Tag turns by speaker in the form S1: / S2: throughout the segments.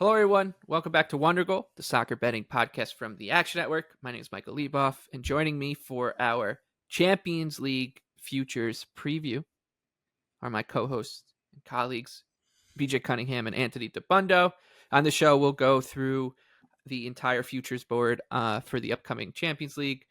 S1: Hello, everyone. Welcome back to Wondergoal, the soccer betting podcast from the Action Network. My name is Michael Lieboff, and joining me for our Champions League futures preview are my co-hosts and colleagues, BJ Cunningham and Anthony DeBundo. On the show, we'll go through the entire futures board for the upcoming Champions League,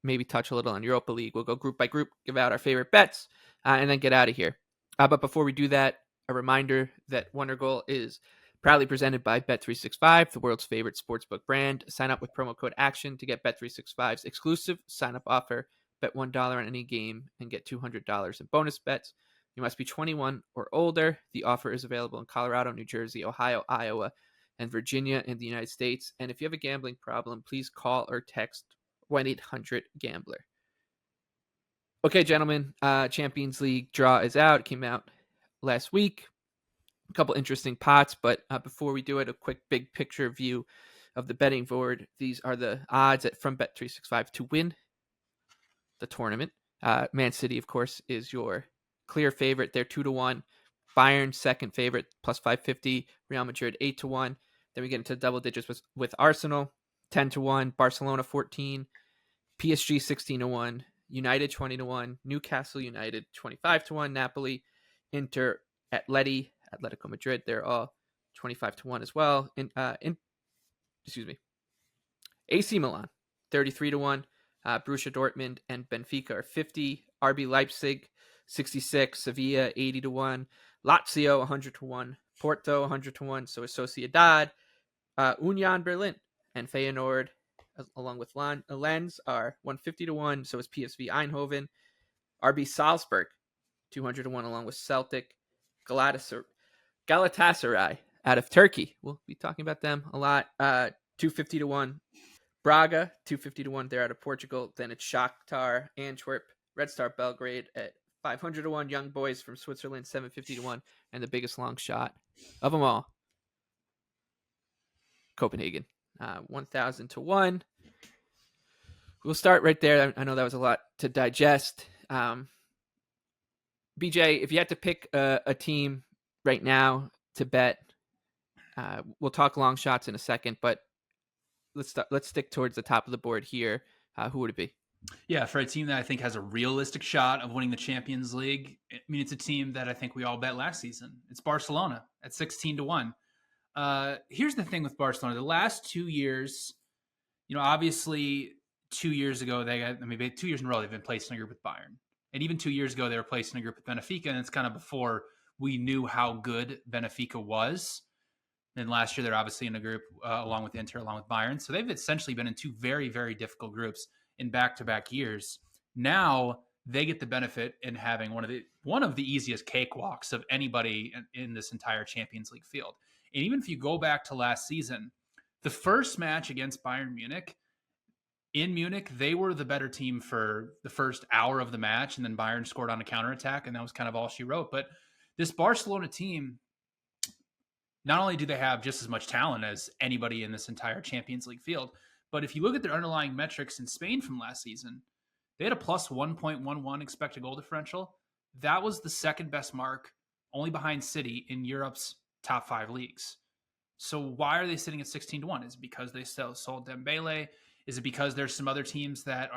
S1: maybe touch a little on Europa League. We'll go group by group, give out our favorite bets, and then get out of here. But before we do that, a reminder that Wondergoal is proudly presented by Bet365, the world's favorite sportsbook brand. Sign up with promo code ACTION to get Bet365's exclusive sign-up offer. Bet $1 on any game and get $200 in bonus bets. You must be 21 or older. The offer is available in Colorado, New Jersey, Ohio, Iowa, and Virginia in the United States. And if you have a gambling problem, please call or text 1-800-GAMBLER. Okay, gentlemen, Champions League draw is out. It came out last week. A couple interesting pots, but before we do it, a quick big picture view of the betting board. These are the odds from Bet365 to win the tournament. Man City, of course, is your clear favorite. They're 2-1. Bayern, second favorite, plus 550. Real Madrid, 8-1. Then we get into double digits with Arsenal, 10-1. Barcelona, 14. PSG, 16-1. United, 20-1. Newcastle United, 25-1. Napoli, Inter, Atletico Madrid, they're all 25-1 as well. AC Milan, 33-1. Borussia Dortmund and Benfica are 50. RB Leipzig, 66. Sevilla, 80-1. Lazio, 100-1. Porto, 100-1. So is Sociedad. Union Berlin and Feyenoord, along with Lens, are 150-1. So is PSV Eindhoven. RB Salzburg, 200-1, along with Celtic. Galatasaray out of Turkey. We'll be talking about them a lot. 250-1. Braga, 250-1. They're out of Portugal. Then it's Shakhtar, Antwerp, Red Star Belgrade at 500-1. Young Boys from Switzerland, 750-1. And the biggest long shot of them all, Copenhagen, 1,000-1. We'll start right there. I know that was a lot to digest. BJ, if you had to pick a team right now to bet, we'll talk long shots in a second, but let's stick towards the top of the board here. Who would it be?
S2: Yeah, for a team that I think has a realistic shot of winning the Champions League, I mean, it's a team that I think we all bet last season. It's Barcelona at 16-1. Here's the thing with Barcelona. The last 2 years, obviously 2 years ago, 2 years in a row, they've been placed in a group with Bayern. And even 2 years ago, they were placed in a group with Benfica, and it's kind of before we knew how good Benfica was. And last year, they're obviously in a group along with Inter, along with Bayern. So they've essentially been in two very, very difficult groups in back-to-back years. Now they get the benefit in having one of the easiest cakewalks of anybody in this entire Champions League field. And even if you go back to last season, the first match against Bayern Munich, in Munich, they were the better team for the first hour of the match, and then Bayern scored on a counterattack, and that was kind of all she wrote. But this Barcelona team, not only do they have just as much talent as anybody in this entire Champions League field, but if you look at their underlying metrics in Spain from last season, they had a plus 1.11 expected goal differential. That was the second best mark, only behind City, in Europe's top 5 leagues. So why are they sitting at 16-1? Is it because they sold Dembele? Is it because there's some other teams that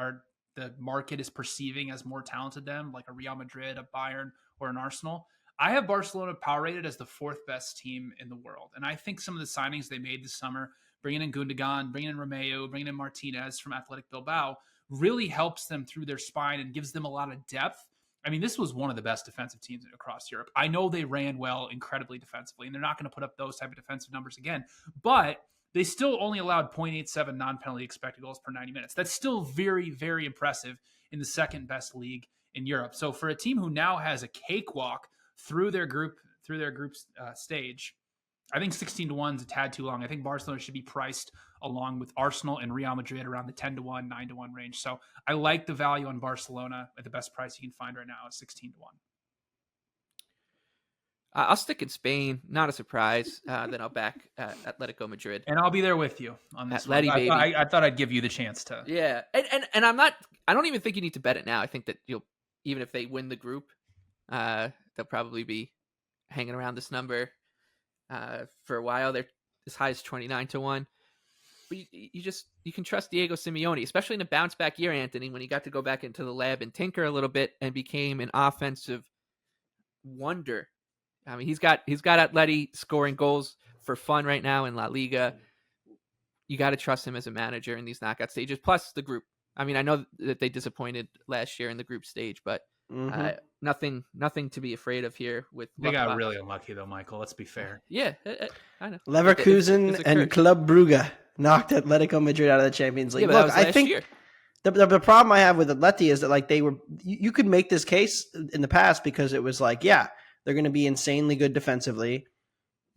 S2: the market is perceiving as more talented than them, like a Real Madrid, a Bayern, or an Arsenal? I have Barcelona power rated as the 4th best team in the world. And I think some of the signings they made this summer, bringing in Gundogan, bringing in Romeo, bringing in Martinez from Athletic Bilbao, really helps them through their spine and gives them a lot of depth. I mean, this was one of the best defensive teams across Europe. I know they ran well incredibly defensively, and they're not going to put up those type of defensive numbers again. But they still only allowed 0.87 non-penalty expected goals per 90 minutes. That's still very, very impressive in the second best league in Europe. So for a team who now has a cakewalk through their group stage, I think 16-1 is a tad too long. I think Barcelona should be priced along with Arsenal and Real Madrid around the 10-1, 9-1 range. So I like the value on Barcelona at the best price you can find right now at 16-1.
S1: I'll stick in Spain. Not a surprise. Then I'll back Atletico Madrid.
S2: And I'll be there with you on this
S1: Atleti,
S2: one.
S1: baby.
S2: I thought I'd give you the chance to.
S1: Yeah. And I'm not, I don't even think you need to bet it now. I think that even if they win the group, they'll probably be hanging around this number for a while. as high as 29-1. But you can trust Diego Simeone, especially in a bounce back year, Anthony, when he got to go back into the lab and tinker a little bit and became an offensive wonder. I mean, he's got Atleti scoring goals for fun right now in La Liga. You got to trust him as a manager in these knockout stages. Plus the group. I mean, I know that they disappointed last year in the group stage, but nothing to be afraid of here. With
S2: they got really unlucky though, Michael. Let's be fair.
S1: Yeah, I know.
S3: Leverkusen and Club Brugge knocked Atletico Madrid out of the Champions League.
S1: Yeah, look, I think
S3: year. The problem I have with Atleti is that like you could make this case in the past because it was like, yeah, they're going to be insanely good defensively.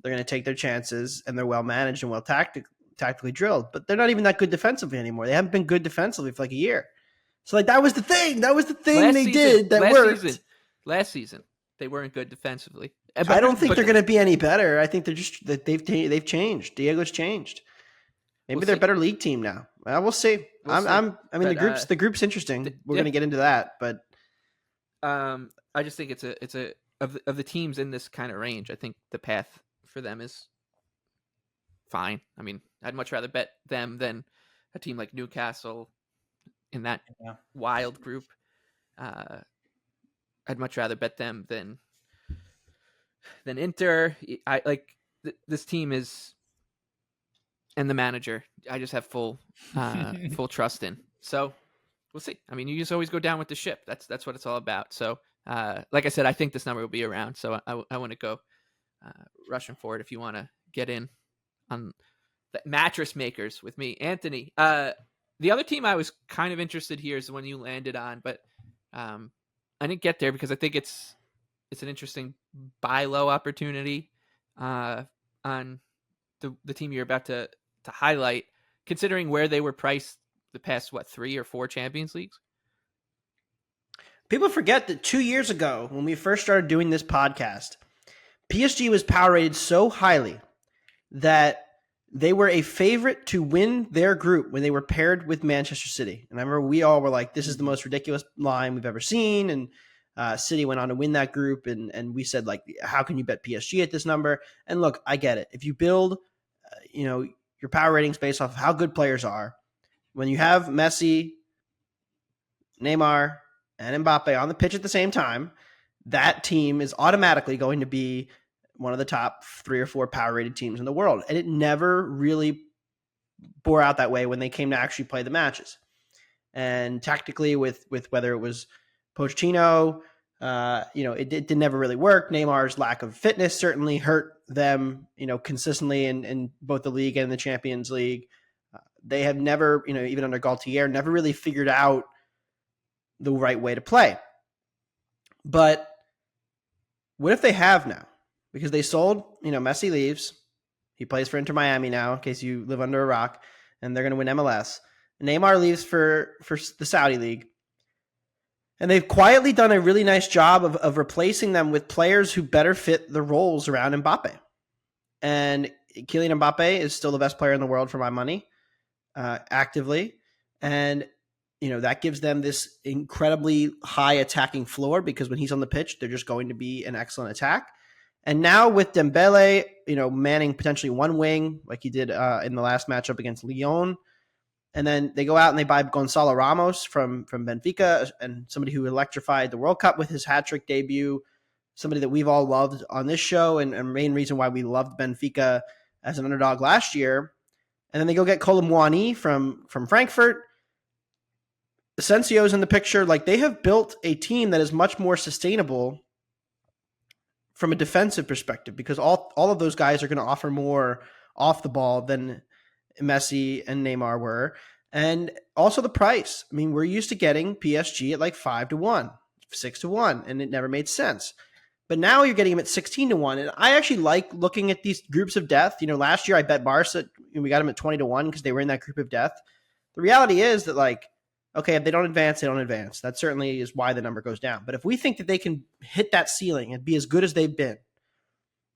S3: They're going to take their chances and they're well managed and well tactically drilled, but they're not even that good defensively anymore. They haven't been good defensively for like a year. So like that was the thing. That was the thing did that worked.
S1: Last season, they weren't good defensively.
S3: But I don't think they're going to be any better. I think they're just that they've changed. Diego's changed. Maybe they're a better league team now. We'll see. I mean, the group's interesting. We're going to get into that, but
S1: I just think it's a of the teams in this kind of range. I think the path for them is fine. I mean, I'd much rather bet them than a team like Newcastle in that wild group. I'd much rather bet them than Inter. I like this team is, and the manager, I just have full trust in. So we'll see. I mean, you just always go down with the ship. That's what it's all about. So, like I said, I think this number will be around. So I want to go rushing forward. If you want to get in on the mattress makers with me, Anthony. The other team I was kind of interested here is the one you landed on, but I didn't get there because I think it's an interesting buy low opportunity on the team you're about to highlight, considering where they were priced the past 3 or 4 Champions Leagues.
S3: People forget that 2 years ago, when we first started doing this podcast, PSG was power rated so highly that they were a favorite to win their group when they were paired with Manchester City. And I remember we all were like, this is the most ridiculous line we've ever seen. And City went on to win that group. And we said, like, how can you bet PSG at this number? And look, I get it. If you build, your power ratings based off of how good players are, when you have Messi, Neymar, and Mbappe on the pitch at the same time, that team is automatically going to be one of the top 3 or 4 power rated teams in the world. And it never really bore out that way when they came to actually play the matches. And tactically with whether it was Pochettino, it never really work. Neymar's lack of fitness certainly hurt them, consistently in both the league and the Champions League. They have never, even under Galtier, never really figured out the right way to play. But what if they have now? Because they sold, Messi leaves. He plays for Inter Miami now, in case you live under a rock, and they're going to win MLS. Neymar leaves for the Saudi League. And they've quietly done a really nice job of replacing them with players who better fit the roles around Mbappe. And Kylian Mbappe is still the best player in the world for my money, actively. And, that gives them this incredibly high attacking floor because when he's on the pitch, they're just going to be an excellent attack. And now with Dembele, manning potentially one wing like he did in the last matchup against Lyon. And then they go out and they buy Gonzalo Ramos from Benfica, and somebody who electrified the World Cup with his hat-trick debut, somebody that we've all loved on this show and main reason why we loved Benfica as an underdog last year. And then they go get Colomwani from Frankfurt. Asensio's in the picture. Like, they have built a team that is much more sustainable from a defensive perspective because all of those guys are going to offer more off the ball than Messi and Neymar were. And also the price. I mean, we're used to getting PSG at like 5-1, 6-1, and it never made sense. But now you're getting them at 16-1. And I actually like looking at these groups of death. Last year I bet Barca, we got them at 20-1 because they were in that group of death. The reality is that, like, okay, if they don't advance, they don't advance. That certainly is why the number goes down. But if we think that they can hit that ceiling and be as good as they've been,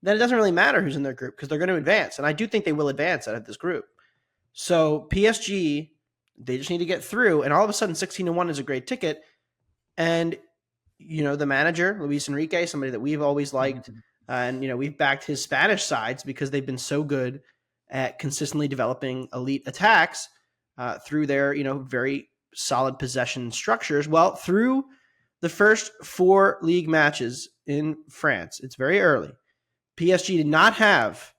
S3: then it doesn't really matter who's in their group because they're going to advance. And I do think they will advance out of this group. So PSG, they just need to get through. And all of a sudden, 16-1 is a great ticket. And, the manager, Luis Enrique, somebody that we've always liked, and, we've backed his Spanish sides because they've been so good. at consistently developing elite attacks through their, very solid possession structures. Well, through the first 4 league matches in France, it's very early, PSG did not have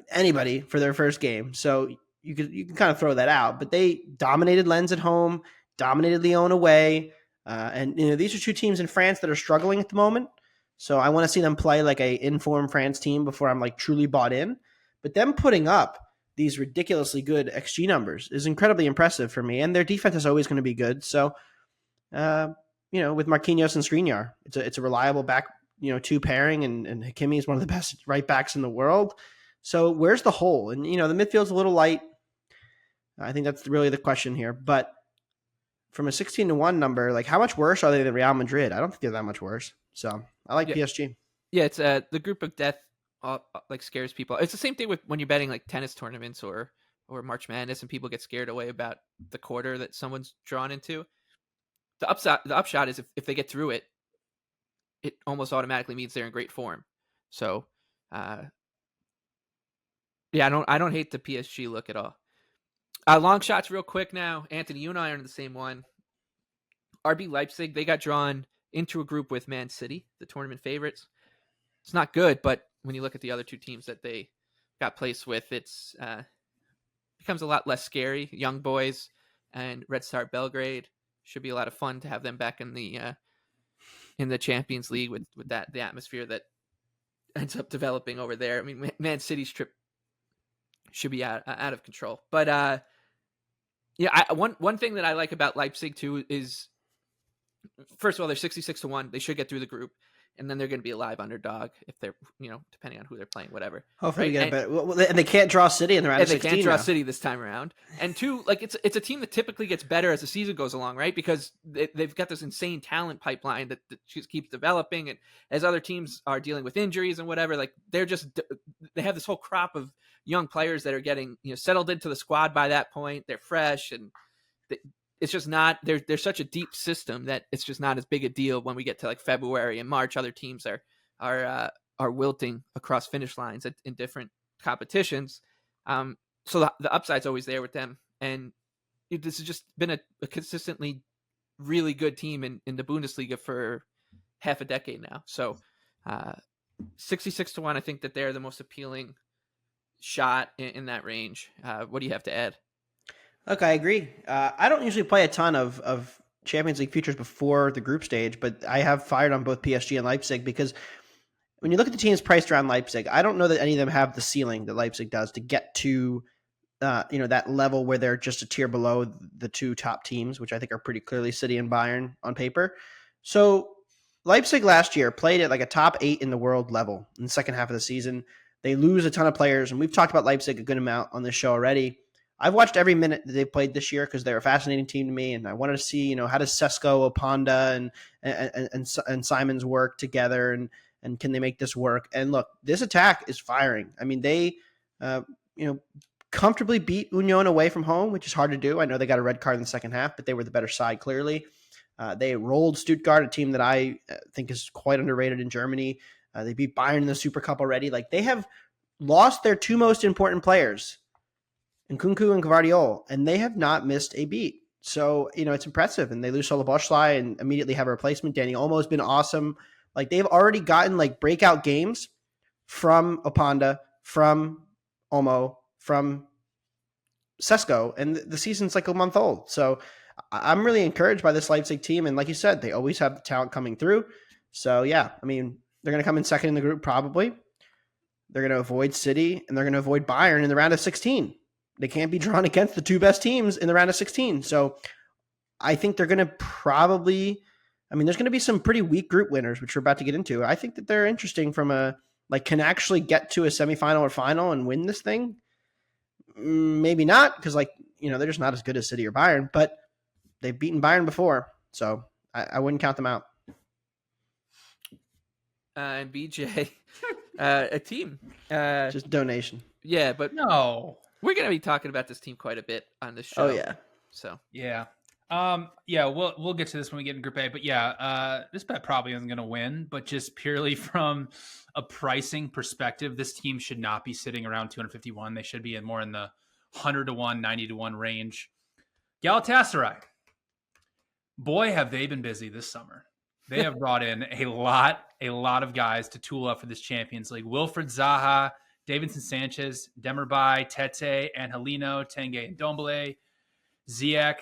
S3: anybody for their first game. So you can kind of throw that out, but they dominated Lens at home, dominated Lyon away. And these are 2 teams in France that are struggling at the moment. So I want to see them play like a informed France team before I'm like truly bought in. But them putting up these ridiculously good XG numbers is incredibly impressive for me. And their defense is always going to be good. So, with Marquinhos and Skriniar, it's a reliable back, 2 pairing, and Hakimi is one of the best right backs in the world. So where's the hole? And, the midfield's a little light. I think that's really the question here. But from a 16-1 number, like how much worse are they than Real Madrid? I don't think they're that much worse. So I like PSG.
S1: Yeah, it's the group of death like scares people. It's the same thing with when you're betting like tennis tournaments or March Madness, and people get scared away about the quarter that someone's drawn into. The upshot is if they get through it, it almost automatically means they're in great form. So, yeah, I don't hate the PSG look at all. Long shots real quick now. Anthony, you and I are in the same one. RB Leipzig, they got drawn into a group with Man City, the tournament favorites. It's not good, but when you look at the other 2 teams that they got placed with, it's becomes a lot less scary. Young boys and Red Star Belgrade should be a lot of fun to have them back in the Champions League with the atmosphere that ends up developing over there. I mean, Man City's trip should be out of control. But one thing that I like about Leipzig too is, first of all, they're 66-1. They should get through the group, and then they're going to be a live underdog if they're, depending on who they're playing, whatever.
S3: Hopefully, we get a bet. Well, and they can't draw City in the round of 16.
S1: They can't draw
S3: now.
S1: City this time around. And 2, like it's a team that typically gets better as the season goes along, right? Because they've got this insane talent pipeline that just keeps developing, and as other teams are dealing with injuries and whatever, like they have this whole crop of young players that are getting settled into the squad by that point. They're fresh, and it's just not, there's such a deep system that it's just not as big a deal when we get to like February and March. Other teams are wilting across finish lines in different competitions. So the upside's always there with them. And this has just been a consistently really good team in the Bundesliga for half a decade now. So 66-1, I think that they're the most appealing shot in that range. What do you have to add?
S3: Okay, I agree. I don't usually play a ton of Champions League futures before the group stage, but I have fired on both PSG and Leipzig because when you look at the teams priced around Leipzig, I don't know that any of them have the ceiling that Leipzig does to get to that level where they're just a tier below the 2 top teams, which I think are pretty clearly City and Bayern on paper. So Leipzig last year played at like a top 8 in the world level in the second half of the season. They lose a ton of players, and we've talked about Leipzig a good amount on this show already. I've watched every minute that they've played this year because they're a fascinating team to me, and I wanted to see, how does Sesko, Opanda, and Simons work together, and can they make this work? And look, this attack is firing. I mean, they, comfortably beat Union away from home, which is hard to do. I know they got a red card in the second half, but they were the better side clearly. They rolled Stuttgart, a team that I think is quite underrated in Germany. They beat Bayern in the Super Cup already. Like they have lost their 2 most important players, Nkunku and Gvardiol, and they have not missed a beat. So, it's impressive. And they lose Soloboschlei and immediately have a replacement. Danny Olmo's been awesome. Like they've already gotten like breakout games from Opanda, from Olmo, from Sesko, and the season's like a month old. So I'm really encouraged by this Leipzig team. And like you said, they always have the talent coming through. So yeah, I mean, they're going to come in second in the group probably. They're going to avoid City, and they're going to avoid Bayern in the round of 16. They can't be drawn against the 2 best teams in the round of 16. So I think they're going to probably, there's going to be some pretty weak group winners, which we're about to get into. I think that they're interesting from can actually get to a semifinal or final and win this thing. Maybe not, because they're just not as good as City or Bayern, but they've beaten Bayern before. So I wouldn't count them out.
S1: And BJ, a team.
S3: Just donation.
S1: Yeah, but
S2: no.
S1: We're going to be talking about this team quite a bit on this show.
S3: Oh, yeah.
S1: So
S2: yeah. Yeah, we'll get to this when we get in Group A, but yeah, this bet probably isn't going to win, but just purely from a pricing perspective, this team should not be sitting around 251. They should be more in the 100 to 1, 90 to 1 range. Galatasaray. Boy, have they been busy this summer. They have brought in a lot of guys to tool up for this Champions League. Wilfred Zaha, Davinson Sanchez, Demirbay, Tete, Angelino, Tanguy and Dombele, Ziyech.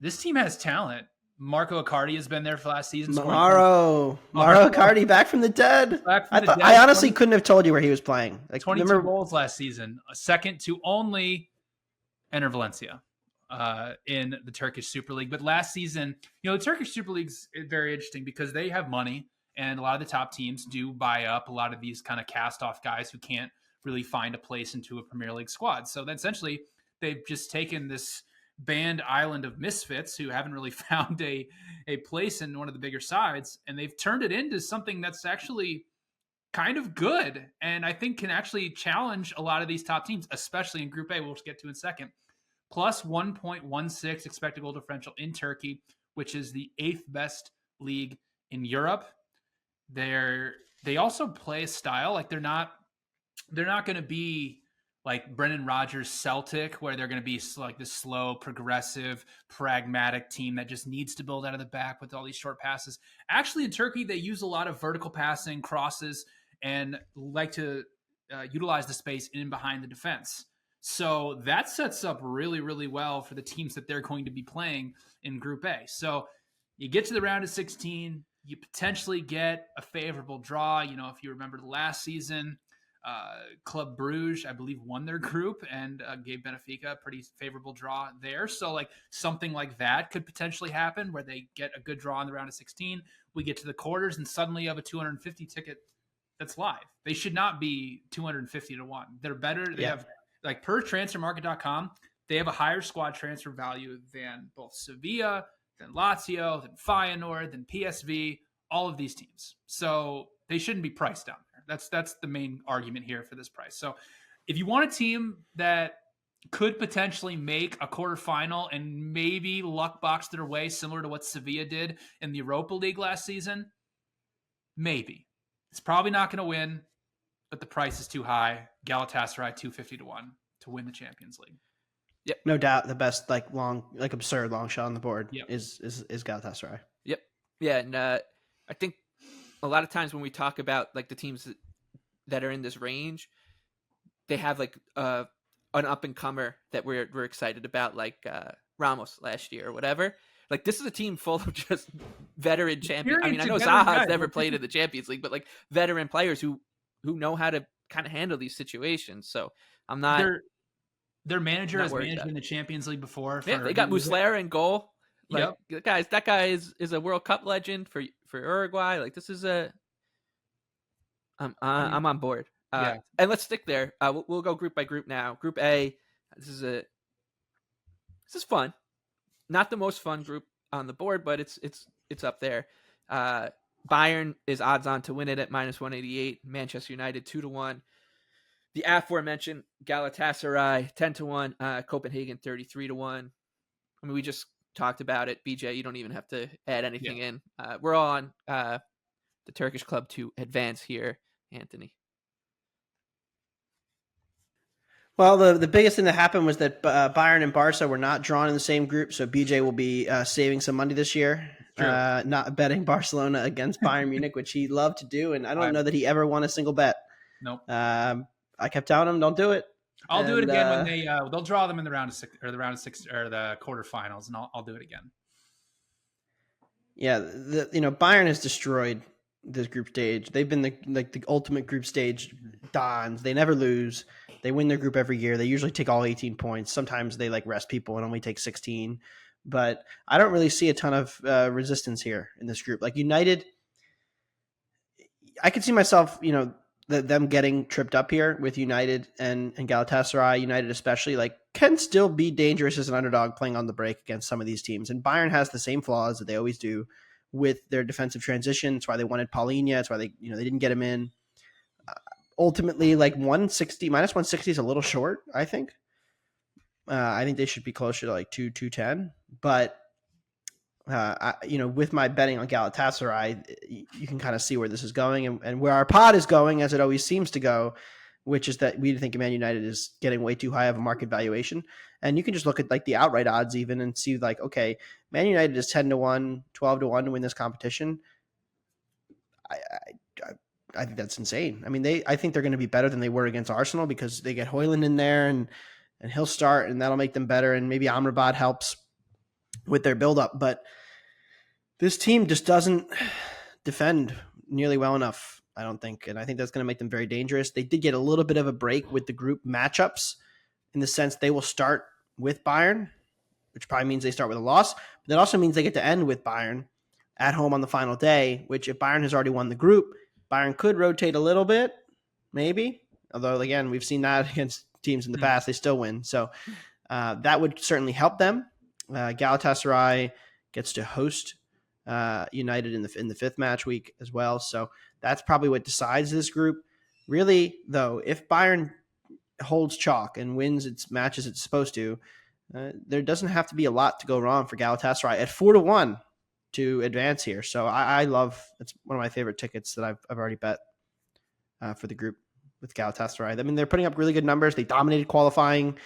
S2: This team has talent. Marco Icardi has been there for last season.
S3: Mauro Icardi back from the dead. I honestly couldn't have told you where he was playing.
S2: 22 goals last season, second to only Enner Valencia in the Turkish Super League. But last season, the Turkish Super League's very interesting because they have money, and a lot of the top teams do buy up a lot of these kind of cast-off guys who can't really find a place into a Premier League squad. So then essentially, they've just taken this banned island of misfits who haven't really found a place in one of the bigger sides, and they've turned it into something that's actually kind of good, and I think can actually challenge a lot of these top teams, especially in Group A, we'll get to in a second. Plus 1.16 expected goal differential in Turkey, which is the 8th best league in Europe. They also play a style like they're not going to be like Brendan Rodgers' Celtic, where they're going to be like this slow, progressive, pragmatic team that just needs to build out of the back with all these short passes. Actually, in Turkey, they use a lot of vertical passing, crosses, and like to utilize the space in and behind the defense. So that sets up really, really well for the teams that they're going to be playing in Group A. So you get to the round of 16, you potentially get a favorable draw. If you remember the last season, Club Bruges, I believe, won their group and gave Benfica a pretty favorable draw there. So like something like that could potentially happen where they get a good draw in the round of 16. We get to the quarters and suddenly you have a 250 ticket that's live. They should not be 250 to 1. They're better. They have like per transfermarket.com, they have a higher squad transfer value than both Sevilla, than Lazio, than Feyenoord, than PSV, all of these teams. So they shouldn't be priced down there. That's the main argument here for this price. So if you want a team that could potentially make a quarterfinal and maybe luck box their way similar to what Sevilla did in the Europa League last season, maybe. It's probably not going to win, but the price is too high. Galatasaray 250 to 1 to win the Champions League.
S3: Yep, no doubt the best absurd long shot on the board is Galatasaray.
S1: Yep. Yeah, and I think a lot of times when we talk about like the teams that are in this range, they have like an up and comer that we're excited about, like Ramos last year or whatever. Like this is a team full of just veteran champions. I mean, I know Zaha's never played in the Champions League, but like veteran players who know how to kind of handle these situations. So I'm not.
S2: Their manager has managed in the Champions League before.
S1: They got Muslera in goal. Like, that guy is a World Cup legend for Uruguay. Like this is I'm on board. And let's stick there. We'll go group by group now. Group A. This is fun. Not the most fun group on the board, but it's up there. Bayern is odds on to win it at -188. Manchester United 2-1. The aforementioned Galatasaray 10-1. Copenhagen 33-1. I mean, we just talked about it. BJ, you don't even have to add anything in. We're all on the Turkish club to advance here, Anthony.
S3: Well, the biggest thing that happened was that Bayern and Barca were not drawn in the same group, so BJ will be saving some money this year, not betting Barcelona against Bayern Munich, which he loved to do, and I don't know that he ever won a single bet.
S2: Nope.
S3: I kept telling him, don't do it.
S2: I'll do it again when they'll draw them in the round of six or the quarterfinals, and I'll do it again.
S3: Yeah, Bayern has destroyed this group stage. They've been the ultimate group stage dons. They never lose. They win their group every year. They usually take all 18 points. Sometimes they rest people and only take 16. But I don't really see a ton of resistance here in this group. Like United, I could see myself, them getting tripped up here with United and Galatasaray. United especially can still be dangerous as an underdog playing on the break against some of these teams. And Bayern has the same flaws that they always do with their defensive transition. It's why they wanted Paulinho. It's why they didn't get him in. Ultimately, -160 is a little short, I think. I think they should be closer to 210. But with my betting on Galatasaray, you can kind of see where this is going and where our pod is going, as it always seems to go, which is that we think Man United is getting way too high of a market valuation. And you can just look at like the outright odds even and see like, okay, Man United is 10-1, 12-1 to win this competition. I think that's insane. I mean, I think they're going to be better than they were against Arsenal because they get Højlund in there and he'll start and that'll make them better. And maybe Amrabat helps with their buildup, but this team just doesn't defend nearly well enough, I don't think. And I think that's going to make them very dangerous. They did get a little bit of a break with the group matchups in the sense they will start with Bayern, which probably means they start with a loss. But that also means they get to end with Bayern at home on the final day, which if Bayern has already won the group, Bayern could rotate a little bit, maybe. Although, again, we've seen that against teams in the past. They still win. So that would certainly help them. Galatasaray gets to host United in the fifth match week as well. So that's probably what decides this group. Really, though, if Bayern holds chalk and wins its matches it's supposed to, there doesn't have to be a lot to go wrong for Galatasaray at 4-1 to advance here. So I love, it's one of my favorite tickets that I've already bet for the group with Galatasaray. I mean, they're putting up really good numbers. They dominated qualifying,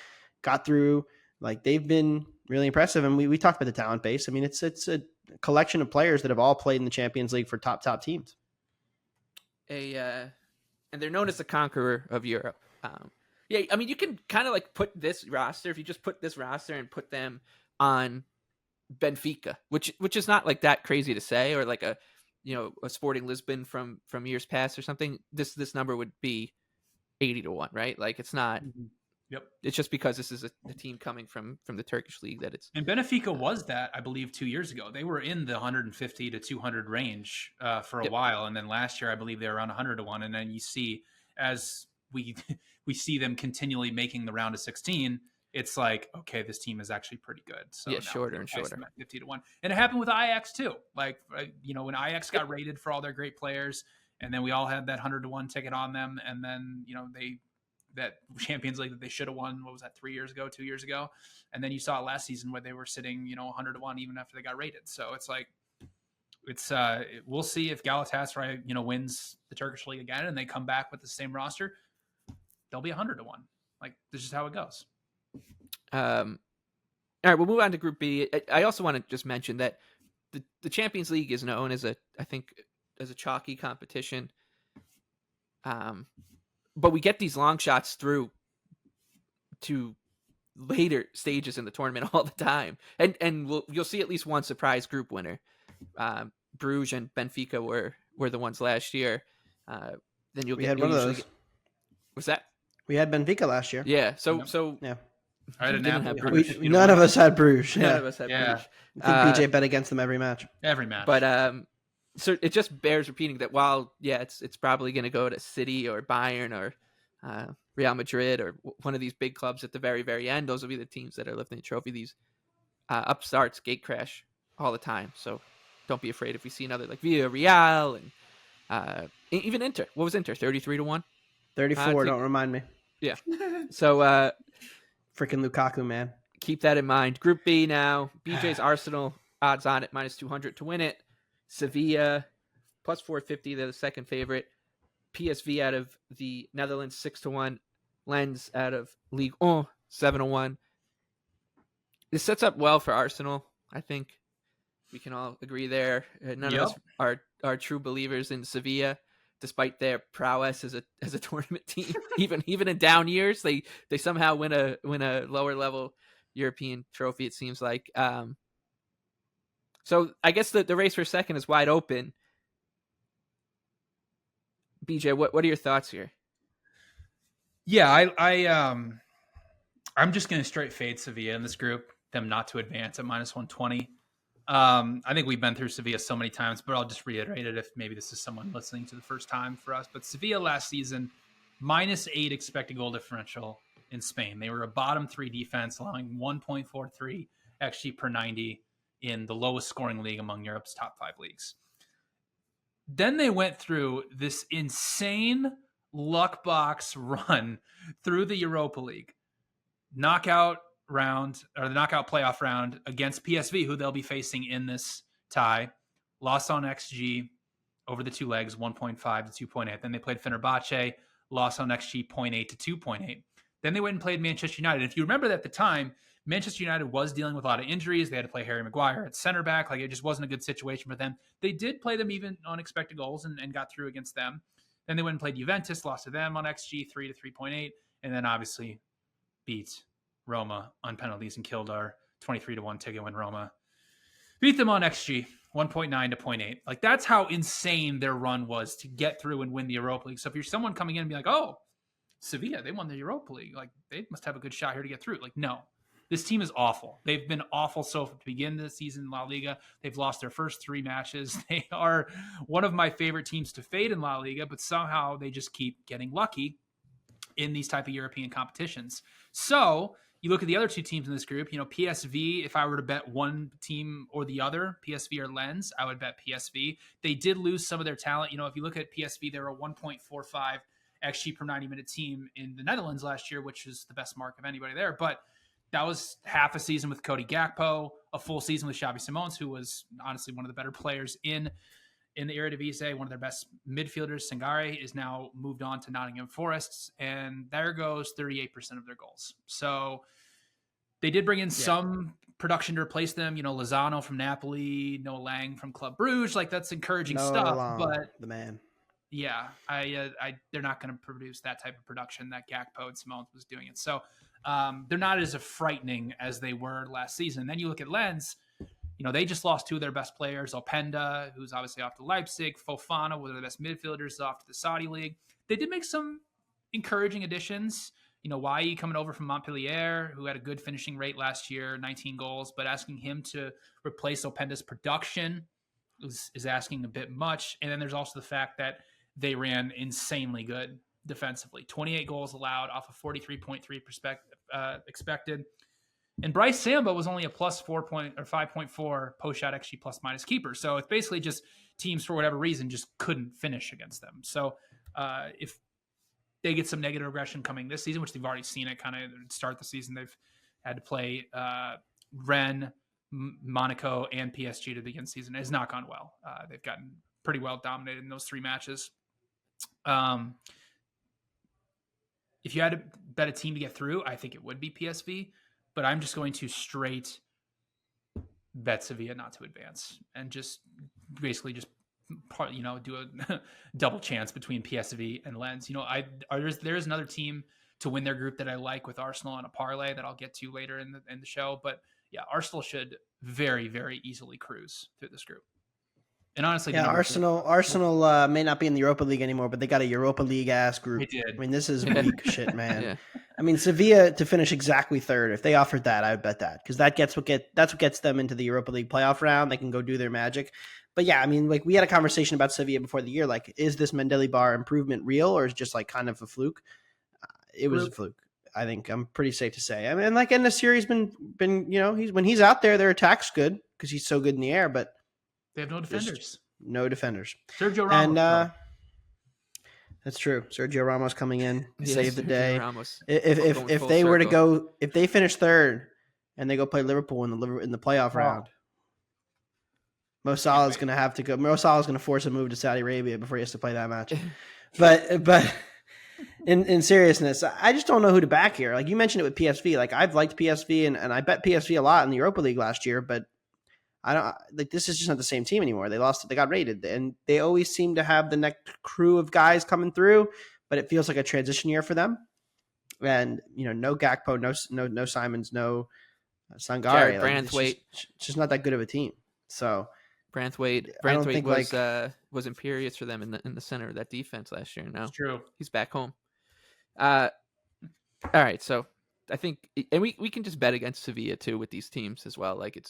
S3: got through. Like, they've been really impressive. And we talked about the talent base. I mean, it's a collection of players that have all played in the Champions League for top teams.
S1: And they're known as the conqueror of Europe. Yeah, I mean, you can kind of like put this roster, if you just put this roster and put them on Benfica, which is not like that crazy to say, or like a Sporting Lisbon from years past or something. This number would be 80-1, right? Like, it's not.
S2: Yep.
S1: It's just because this is a team coming from the Turkish league that it's.
S2: And Benfica was that, I believe, 2 years ago. They were in the 150 to 200 range for a while, and then last year I believe they were around 100-1. And then you see, as we see them continually making the round of 16, it's like, okay, this team is actually pretty good. So
S1: yeah, shorter and shorter.
S2: 50-1, and it happened with Ajax too. Like, when Ajax got rated for all their great players, and then we all had that 100-1 ticket on them, and then that Champions League that they should have won, what was that, 2 years ago? And then you saw it last season where they were sitting, 100-1 even after they got rated. So it's like, we'll see if Galatasaray, wins the Turkish league again and they come back with the same roster, they'll be 100-1. Like, this is how it goes.
S1: All right, we'll move on to Group B. I also want to just mention that the Champions League is known as a chalky competition. But we get these long shots through to later stages in the tournament all the time, and you'll see at least one surprise group winner. Bruges and Benfica were the ones last year. Then you'll get one of those. What's that?
S3: We had Benfica last year.
S1: Yeah. So
S3: yeah.
S2: I didn't have Bruges.
S3: None of us had Bruges.
S1: None of us had Bruges.
S3: I think BJ bet against them every match.
S1: But so it just bears repeating that while, it's probably going to go to City or Bayern or Real Madrid or one of these big clubs at the very, very end, those will be the teams that are lifting the trophy. These upstarts gate crash all the time. So don't be afraid if we see another like Villarreal and even Inter. What was Inter? 33-1?
S3: 34, don't remind me.
S1: Yeah. So
S3: freaking Lukaku, man.
S1: Keep that in mind. Group B now. BJ's Arsenal odds on it -200 to win it. Sevilla +450. They're the second favorite. PSV out of the Netherlands 6-1. Lens out of Ligue 1 7-1. This sets up well for Arsenal. I think we can all agree there. None of us are true believers in Sevilla, despite their prowess as a tournament team. even in down years, they somehow win a lower level European trophy. It seems like. So I guess the race for second is wide open. BJ, what are your thoughts here?
S2: Yeah, I'm just going to straight fade Sevilla in this group, them not to advance at -120. I think we've been through Sevilla so many times, but I'll just reiterate it if maybe this is someone listening to the first time for us. But Sevilla last season, -8 expected goal differential in Spain. They were a bottom 3 defense, allowing 1.43 XG per 90 in the lowest scoring league among Europe's top 5 leagues. Then they went through this insane luck box run through the Europa League. Knockout round, or the knockout playoff round, against PSV, who they'll be facing in this tie. Lost on XG over the two legs, 1.5 to 2.8. Then they played Fenerbahce, lost on XG 0.8 to 2.8. Then they went and played Manchester United. If you remember at the time, Manchester United was dealing with a lot of injuries. They had to play Harry Maguire at center back. Like, it just wasn't a good situation for them. They did play them even on expected goals and got through against them. Then they went and played Juventus, lost to them on XG 3 to 3.8, and then obviously beat Roma on penalties and killed our 23-1 ticket when Roma beat them on XG 1.9 to 0.8. Like, that's how insane their run was to get through and win the Europa League. So if you're someone coming in and be like, oh, Sevilla, they won the Europa League, like, they must have a good shot here to get through. Like, no, this team is awful. They've been awful to begin the season in La Liga. They've lost their first 3 matches. They are one of my favorite teams to fade in La Liga, but somehow they just keep getting lucky in these type of European competitions. So you look at the other 2 teams in this group, PSV, if I were to bet one team or the other, PSV or Lens, I would bet PSV. They did lose some of their talent. If you look at PSV, they're a 1.45 XG per 90-minute team in the Netherlands last year, which is the best mark of anybody there. But that was half a season with Cody Gakpo, a full season with Xavi Simons, who was honestly one of the better players in the Eredivisie, one of their best midfielders. Sangare is now moved on to Nottingham Forest, and there goes 38% of their goals. So they did bring in some production to replace them. Lozano from Napoli, Noah Lang from Club Brugge. Like, that's encouraging stuff. But
S3: the man.
S2: Yeah, they're not going to produce that type of production that Gakpo and Simons was doing it. So they're not as frightening as they were last season. Then you look at Lens, they just lost 2 of their best players, Openda, who's obviously off to Leipzig, Fofana, one of the best midfielders, off to the Saudi League. They did make some encouraging additions. Wai coming over from Montpellier, who had a good finishing rate last year, 19 goals, but asking him to replace Openda's production is asking a bit much. And then there's also the fact that they ran insanely good defensively. 28 goals allowed off of 43.3 expected. And Bryce Samba was only a plus 5.4 post shot XG plus minus keeper. So it's basically just teams, for whatever reason, just couldn't finish against them. So if they get some negative regression coming this season, which they've already seen it kind of start the season, they've had to play Rennes, Monaco, and PSG to begin the season. It has not gone well. They've gotten pretty well dominated in those 3 matches. If you had to bet a team to get through, I think it would be PSV, but I'm just going to straight bet Sevilla not to advance and just basically just do a double chance between PSV and Lens. There's another team to win their group that I like with Arsenal on a parlay that I'll get to later in the show. But yeah, Arsenal should very, very easily cruise through this group. And honestly,
S3: Arsenal may not be in the Europa League anymore, but they got a Europa League ass group.
S2: They did.
S3: I mean, this is weak shit, man.
S1: Yeah.
S3: I mean, Sevilla to finish exactly 3rd. If they offered that, I would bet that, because that's what gets them into the Europa League playoff round. They can go do their magic. But yeah, I mean, like, we had a conversation about Sevilla before the year. Like, is this Mendelebar improvement real, or is it just like kind of a fluke? It was a fluke. I think I'm pretty safe to say. I mean, like, in the series, been when he's out there, their attack's good because he's so good in the air, but
S2: they have no defenders.
S3: No defenders.
S2: Sergio Ramos.
S3: And that's true. Sergio Ramos coming in to save the day.
S1: Ramos.
S3: If they were to go, if they finish 3rd and they go play Liverpool in the playoff round, Mo Salah is going to have to go. Mo Salah is going to force a move to Saudi Arabia before he has to play that match. But in seriousness, I just don't know who to back here. Like, you mentioned it with PSV. Like, I've liked PSV and I bet PSV a lot in the Europa League last year, but I don't like, this is just not the same team anymore. They lost, they got rated, and they always seem to have the next crew of guys coming through, but it feels like a transition year for them. And, no Gakpo, no Simons, no Sangare.
S1: Branthwaite.
S3: It's just not that good of a team. So
S1: Branthwaite was imperious for them in the center of that defense last year. Now
S2: it's true.
S1: He's back home. All right, so I think, and we can just bet against Sevilla too with these teams as well. Like,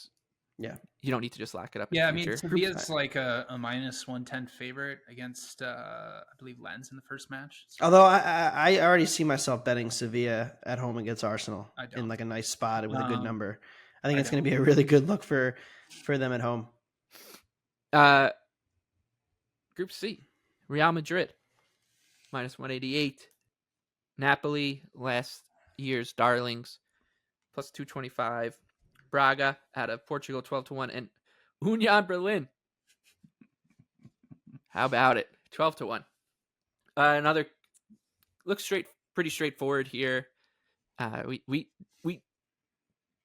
S1: you don't need to just lock it up.
S2: Yeah, I mean, Sevilla's like a minus 110 favorite against, I believe, Lens in the first match. So,
S3: although I already see myself betting Sevilla at home against Arsenal in like a nice spot with a good number. I think it's going to be a really good look for them at home.
S1: Group C, Real Madrid, minus 188. Napoli, last year's darlings, plus 225. Braga out of Portugal 12-1, and Union Berlin. How about it? 12-1. Another looks pretty straightforward here. We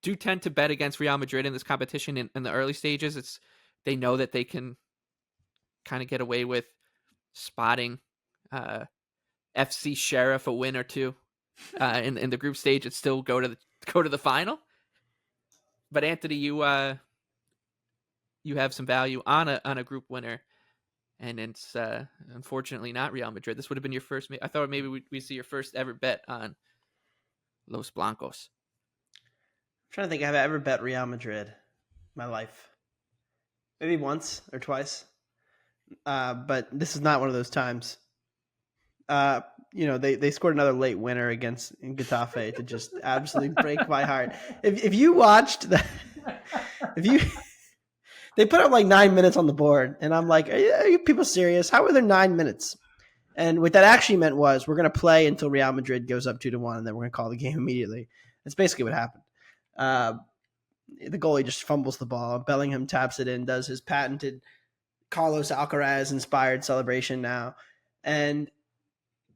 S1: do tend to bet against Real Madrid in this competition in the early stages. They know that they can kind of get away with spotting FC Sheriff a win or two in the group stage and still go to the final. But Anthony, you have some value on a group winner, and it's unfortunately not Real Madrid. This would have been your first. I thought maybe we'd see your first ever bet on Los Blancos.
S3: I'm trying to think. Have I ever bet Real Madrid in my life? Maybe once or twice. But this is not one of those times. They scored another late winner against Getafe to just absolutely break my heart. If you watched that, they put up like 9 minutes on the board, and I'm like, are you people serious? How are there 9 minutes? And what that actually meant was we're going to play until Real Madrid goes up 2-1, and then we're going to call the game immediately. That's basically what happened. The goalie just fumbles the ball. Bellingham taps it in, does his patented Carlos Alcaraz-inspired celebration now. And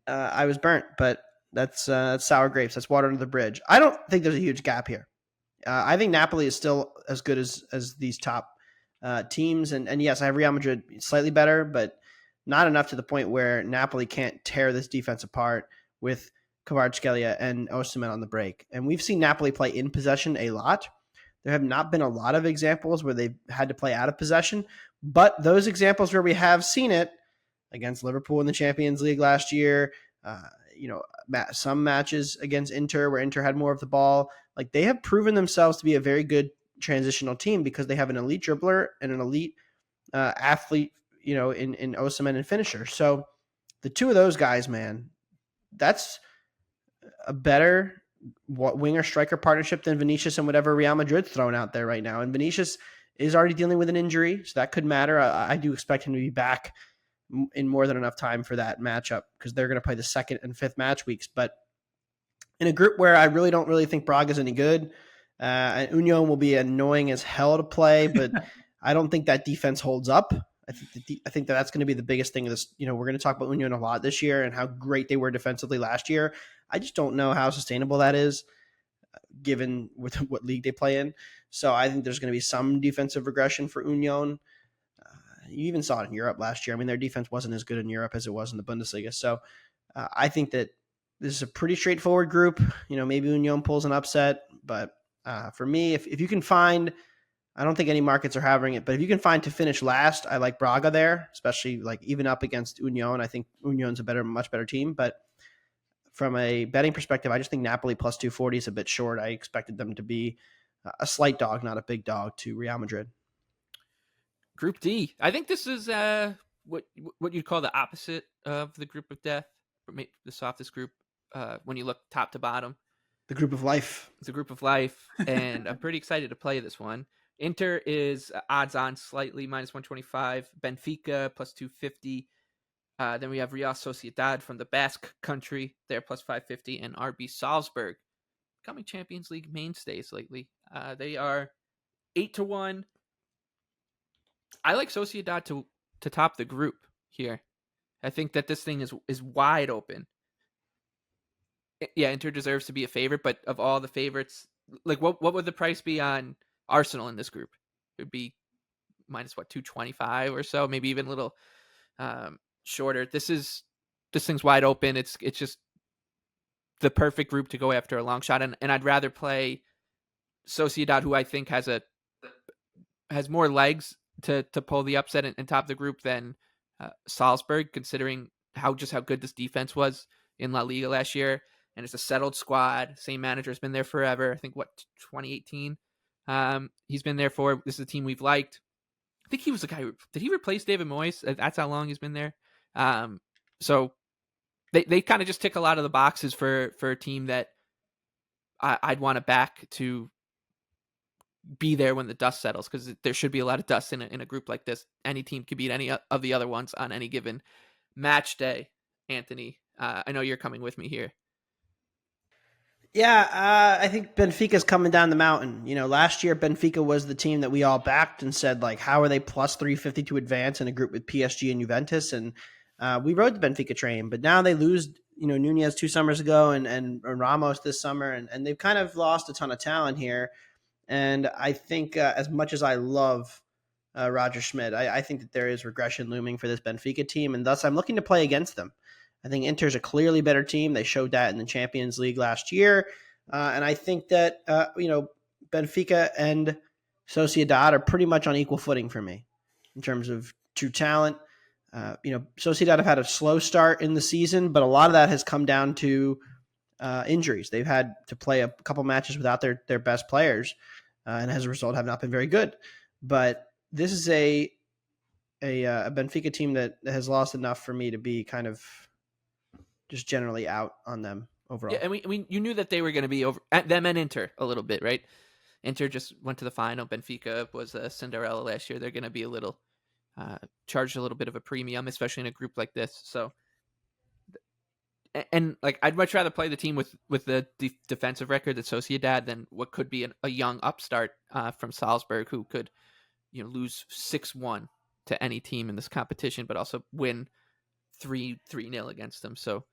S3: I was burnt, but that's sour grapes. That's water under the bridge. I don't think there's a huge gap here. I think Napoli is still as good as these top teams. And yes, I have Real Madrid slightly better, but not enough to the point where Napoli can't tear this defense apart with Kvaratskhelia and Osimhen on the break. And we've seen Napoli play in possession a lot. There have not been a lot of examples where they've had to play out of possession, but those examples where we have seen it against Liverpool in the Champions League last year, some matches against Inter where Inter had more of the ball, like they have proven themselves to be a very good transitional team because they have an elite dribbler and an elite athlete, in Osimhen and finisher. So the two of those guys, man, that's a better winger striker partnership than Vinicius and whatever Real Madrid's thrown out there right now. And Vinicius is already dealing with an injury, so that could matter. I do expect him to be back in more than enough time for that matchup because they're going to play the 2nd and 5th match weeks. But in a group where I don't really think Braga's any good, and Union will be annoying as hell to play, but I don't think that defense holds up. I think that's going to be the biggest thing of this. We're going to talk about Union a lot this year and how great they were defensively last year. I just don't know how sustainable that is given with what league they play in. So I think there's going to be some defensive regression for Union. You even saw it in Europe last year. I mean, their defense wasn't as good in Europe as it was in the Bundesliga. So I think that this is a pretty straightforward group. Maybe Union pulls an upset, but for me, if you can find, I don't think any markets are having it, but if you can find to finish last, I like Braga there, especially like even up against Union. I think Union's much better team, but from a betting perspective, I just think Napoli plus 240 is a bit short. I expected them to be a slight dog, not a big dog, to Real Madrid.
S1: Group D. I think this is what you'd call the opposite of the group of death, the softest group when you look top to bottom.
S3: The group of life.
S1: It's a group of life, and I'm pretty excited to play this one. Inter is odds on slightly minus 125. Benfica plus 250. Then we have Real Sociedad from the Basque country. They're plus 550. And RB Salzburg, becoming Champions League mainstays lately. They are 8-1. I like Sociedad to top the group here. I think that this thing is wide open. Yeah, Inter deserves to be a favorite, but of all the favorites, like what would the price be on Arsenal in this group? It would be minus 225 or so, maybe even a little shorter. This thing's wide open. It's just the perfect group to go after a long shot, and I'd rather play Sociedad, who I think has more legs to pull the upset and top the group than Salzburg, considering how good this defense was in La Liga last year. And it's a settled squad. Same manager has been there forever. I think 2018. He's been there for. This is a team we've liked. I think he was the guy. Did he replace David Moyes? That's how long he's been there. So they kind of just tick a lot of the boxes for a team that I'd want to back to be there when the dust settles, because there should be a lot of dust in a group like this. Any team could beat any of the other ones on any given match day. Anthony, I know you're coming with me here.
S3: Yeah, I think Benfica's coming down the mountain. Last year Benfica was the team that we all backed and said, like, how are they plus 350 to advance in a group with PSG and Juventus? And we rode the Benfica train, but now they lose, Nunez 2 summers ago and Ramos this summer, and they've kind of lost a ton of talent here. And I think as much as I love Roger Schmidt, I think that there is regression looming for this Benfica team, and thus I'm looking to play against them. I think Inter's a clearly better team. They showed that in the Champions League last year. And I think that, Benfica and Sociedad are pretty much on equal footing for me in terms of true talent. Sociedad have had a slow start in the season, but a lot of that has come down to injuries. They've had to play a couple matches without their best players, and as a result have not been very good. But this is a Benfica team that has lost enough for me to be kind of just generally out on them overall.
S1: Yeah, and you knew that they were going to be over at them and Inter a little bit, right? Inter just went to the final. Benfica was a Cinderella last year. They're going to be a little charged a little bit of a premium, especially in a group like this. So, and like I'd much rather play the team with the defensive record that Sociedad than what could be a young upstart from Salzburg who could lose 6-1 to any team in this competition, but also win 3-0 against them. So.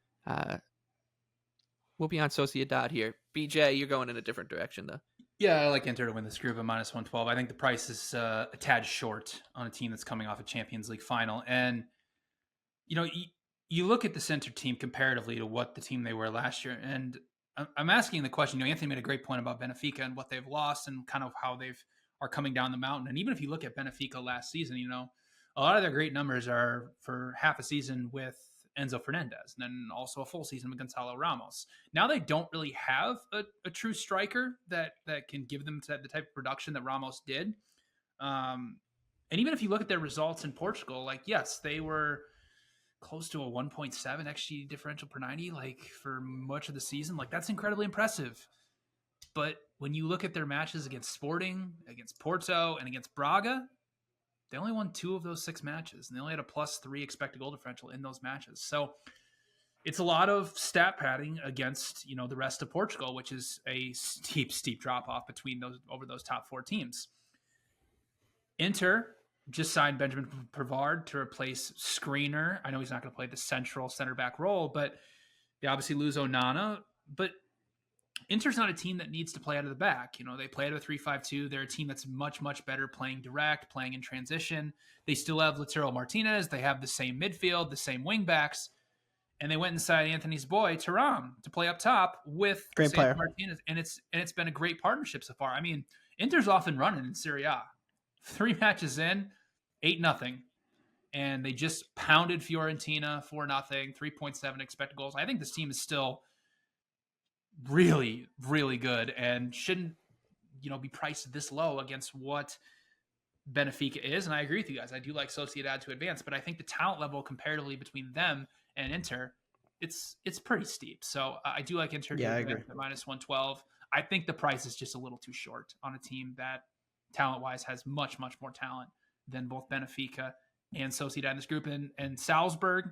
S1: We'll be on Sociedad here. BJ, you're going in a different direction, though.
S2: Yeah, I like Inter to win this group at minus 112. I think the price is a tad short on a team that's coming off a Champions League final. And, you look at this Inter team comparatively to what the team they were last year. And I'm asking the question, Anthony made a great point about Benfica and what they've lost and kind of how are coming down the mountain. And even if you look at Benfica last season, a lot of their great numbers are for half a season with Enzo Fernandez, and then also a full season with Gonzalo Ramos. Now they don't really have a true striker that can give them the type of production that Ramos did. And even if you look at their results in Portugal, like, yes, they were close to a 1.7 XG differential per 90, like for much of the season. Like, that's incredibly impressive. But when you look at their matches against Sporting, against Porto, and against Braga, they only won 2 of those 6 matches, and they only had a +3 expected goal differential in those matches. So it's a lot of stat padding against, the rest of Portugal, which is a steep drop off between those top 4 teams. Inter just signed Benjamin Pavard to replace Skriniar. I know he's not going to play the central center back role, but they obviously lose Onana. But Inter's not a team that needs to play out of the back. They play out of a 3-5-2. They're a team that's much, much better playing direct, playing in transition. They still have Lautaro Martinez. They have the same midfield, the same wing backs. And they went inside Anthony's boy, Thuram, to plplay up top with
S3: Great player.
S2: Martinez. And it's been a great partnership so far. I mean, Inter's off and running in Serie A. 3 matches in, 8-0. And they just pounded Fiorentina 4-0, 3.7 expected goals. I think this team is still really, really good and shouldn't, be priced this low against what Benfica is. And I agree with you guys. I do like Sociedad to advance, but I think the talent level comparatively between them and Inter, it's pretty steep. So I do like Inter to advance at minus 112. I think the price is just a little too short on a team that talent-wise has much, much more talent than both Benfica and Sociedad in this group. And Salzburg,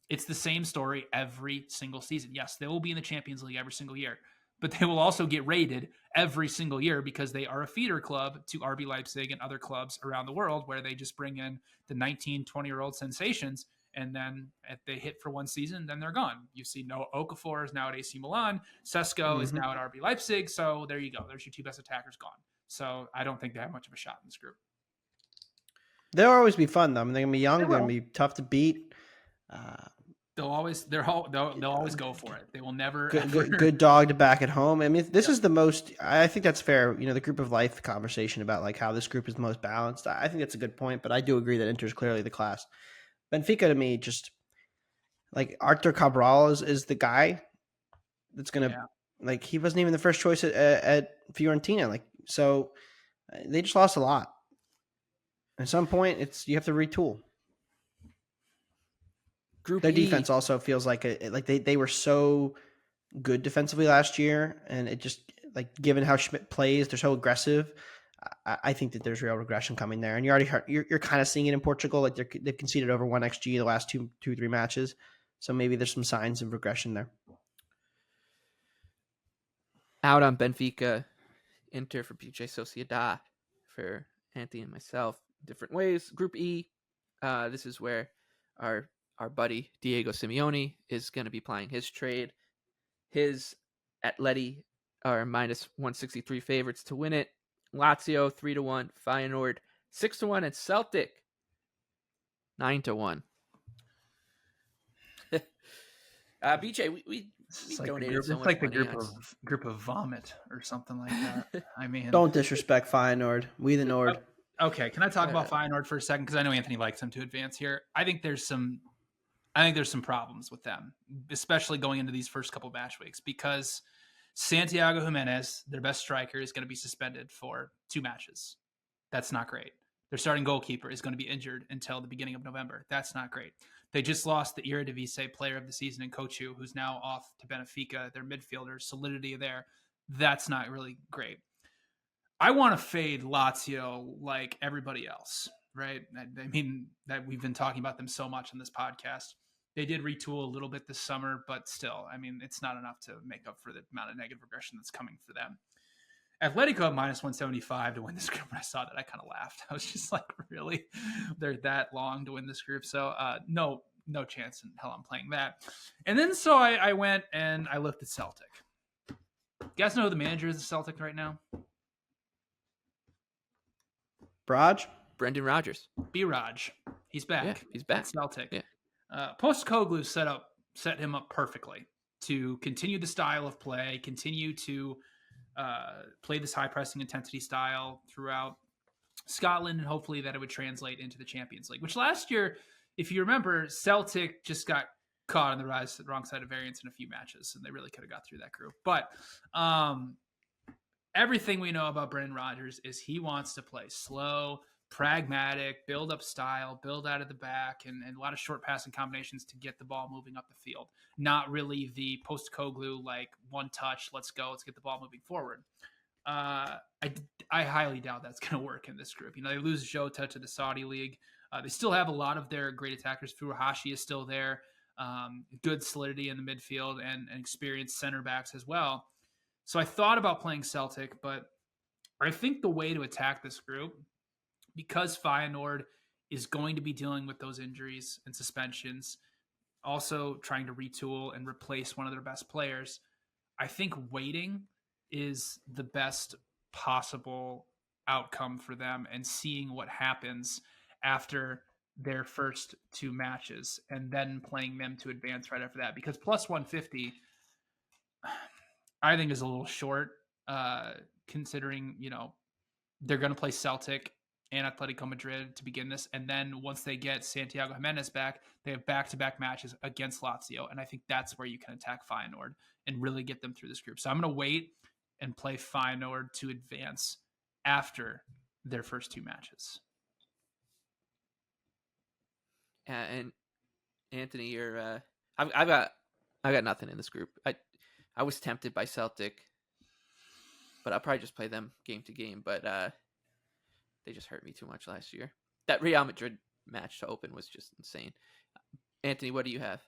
S2: it's the same story every single season. Yes, they will be in the Champions League every single year, but they will also get rated every single year because they are a feeder club to RB Leipzig and other clubs around the world where they just bring in the 19, 20-year-old sensations, and then if they hit for one season, then they're gone. You see Okafor is now at AC Milan. Sesko is now at RB Leipzig. So there you go. There's your 2 best attackers gone. So I don't think they have much of a shot in this group.
S3: They'll always be fun, though. I mean, they're going to be young. They're going to be tough to beat.
S2: They'll always go for it. They will never
S3: good dog to back at home. I mean, this is the most. I think that's fair. The group of life conversation about like how this group is the most balanced. I think that's a good point, but I do agree that Inter is clearly the class. Benfica to me, just like Arthur Cabral is the guy that's gonna like he wasn't even the first choice at Fiorentina. Like so, they just lost a lot. At some point, you have to retool. Their defense also feels like they were so good defensively last year, and it just like given how Schmidt plays, they're so aggressive. I think that there's real regression coming there, and you're kind of seeing it in Portugal. Like they've conceded over 1 XG the last 2-3 matches, so maybe there's some signs of regression there.
S1: out on Benfica, Inter for PJ Sociedad for Anthony and myself. Different ways. Group E, this is where our buddy Diego Simeone is going to be playing his trade. His Atleti are minus 163 favorites to win it. Lazio 3-1, Feyenoord 6-1, and Celtic 9-1. BJ, we donated so much
S2: like the
S1: money.
S2: group of vomit or something like that. I mean,
S3: Don't disrespect Feyenoord. We the Nord.
S2: Okay, can I talk about Feyenoord for a second? Because I know Anthony likes them to advance here. I think there's some problems with them, especially going into these first couple match weeks, because Santiago Jimenez, their best striker, is going to be suspended for 2 matches. That's not great. Their starting goalkeeper is going to be injured until the beginning of November. That's not great. They just lost the Eredivisie player of the season in Kochu, who's now off to Benfica. Their midfielder, solidity there. That's not really great. I want to fade Lazio like everybody else, right? I mean, that we've been talking about them so much on this podcast. They did retool a little bit this summer, but still, I mean, it's not enough to make up for the amount of negative regression that's coming for them. Atletico minus 175 to win this group. When I saw that, I kind of laughed. I was just like, really? They're that long to win this group? So no chance in hell I'm playing that. And then so I went and I looked at Celtic. You guys know who the manager is of Celtic right now?
S1: Brendan Rodgers.
S2: B-Raj. He's back.
S1: Yeah, he's back.
S2: At Celtic.
S1: Yeah.
S2: Postecoglou set him up perfectly to continue the style of play, continue to play this high pressing intensity style throughout Scotland, and hopefully that it would translate into the Champions League, which last year, if you remember, Celtic just got caught on the wrong side of variance in a few matches, and they really could have got through that group. But everything we know about Brendan Rodgers is he wants to play slow, pragmatic, build up style, build out of the back, and a lot of short passing combinations to get the ball moving up the field. Not really the Postecoglou, like one touch, let's go, let's get the ball moving forward. I highly doubt that's going to work in this group. You know, they lose Jota to the Saudi League. They still have a lot of their great attackers. Furuhashi is still there. Good solidity in the midfield and experienced center backs as well. So I thought about playing Celtic, but I think the way to attack this group, because Feyenoord is going to be dealing with those injuries and suspensions, also trying to retool and replace one of their best players, I think waiting is the best possible outcome for them and seeing what happens after their first 2 matches and then playing them to advance right after that. Because plus 150, I think, is a little short, considering, you know, they're going to play Celtic and Atletico Madrid to begin this. And then once they get Santiago Jimenez back, they have back-to-back matches against Lazio. And I think that's where you can attack Feyenoord and really get them through this group. So I'm going to wait and play Feyenoord to advance after their first 2 matches.
S1: And Anthony, you're I've got nothing in this group. I was tempted by Celtic, but I'll probably just play them game to game. But they just hurt me too much last year. That Real Madrid match to open was just insane. Anthony, what do you have?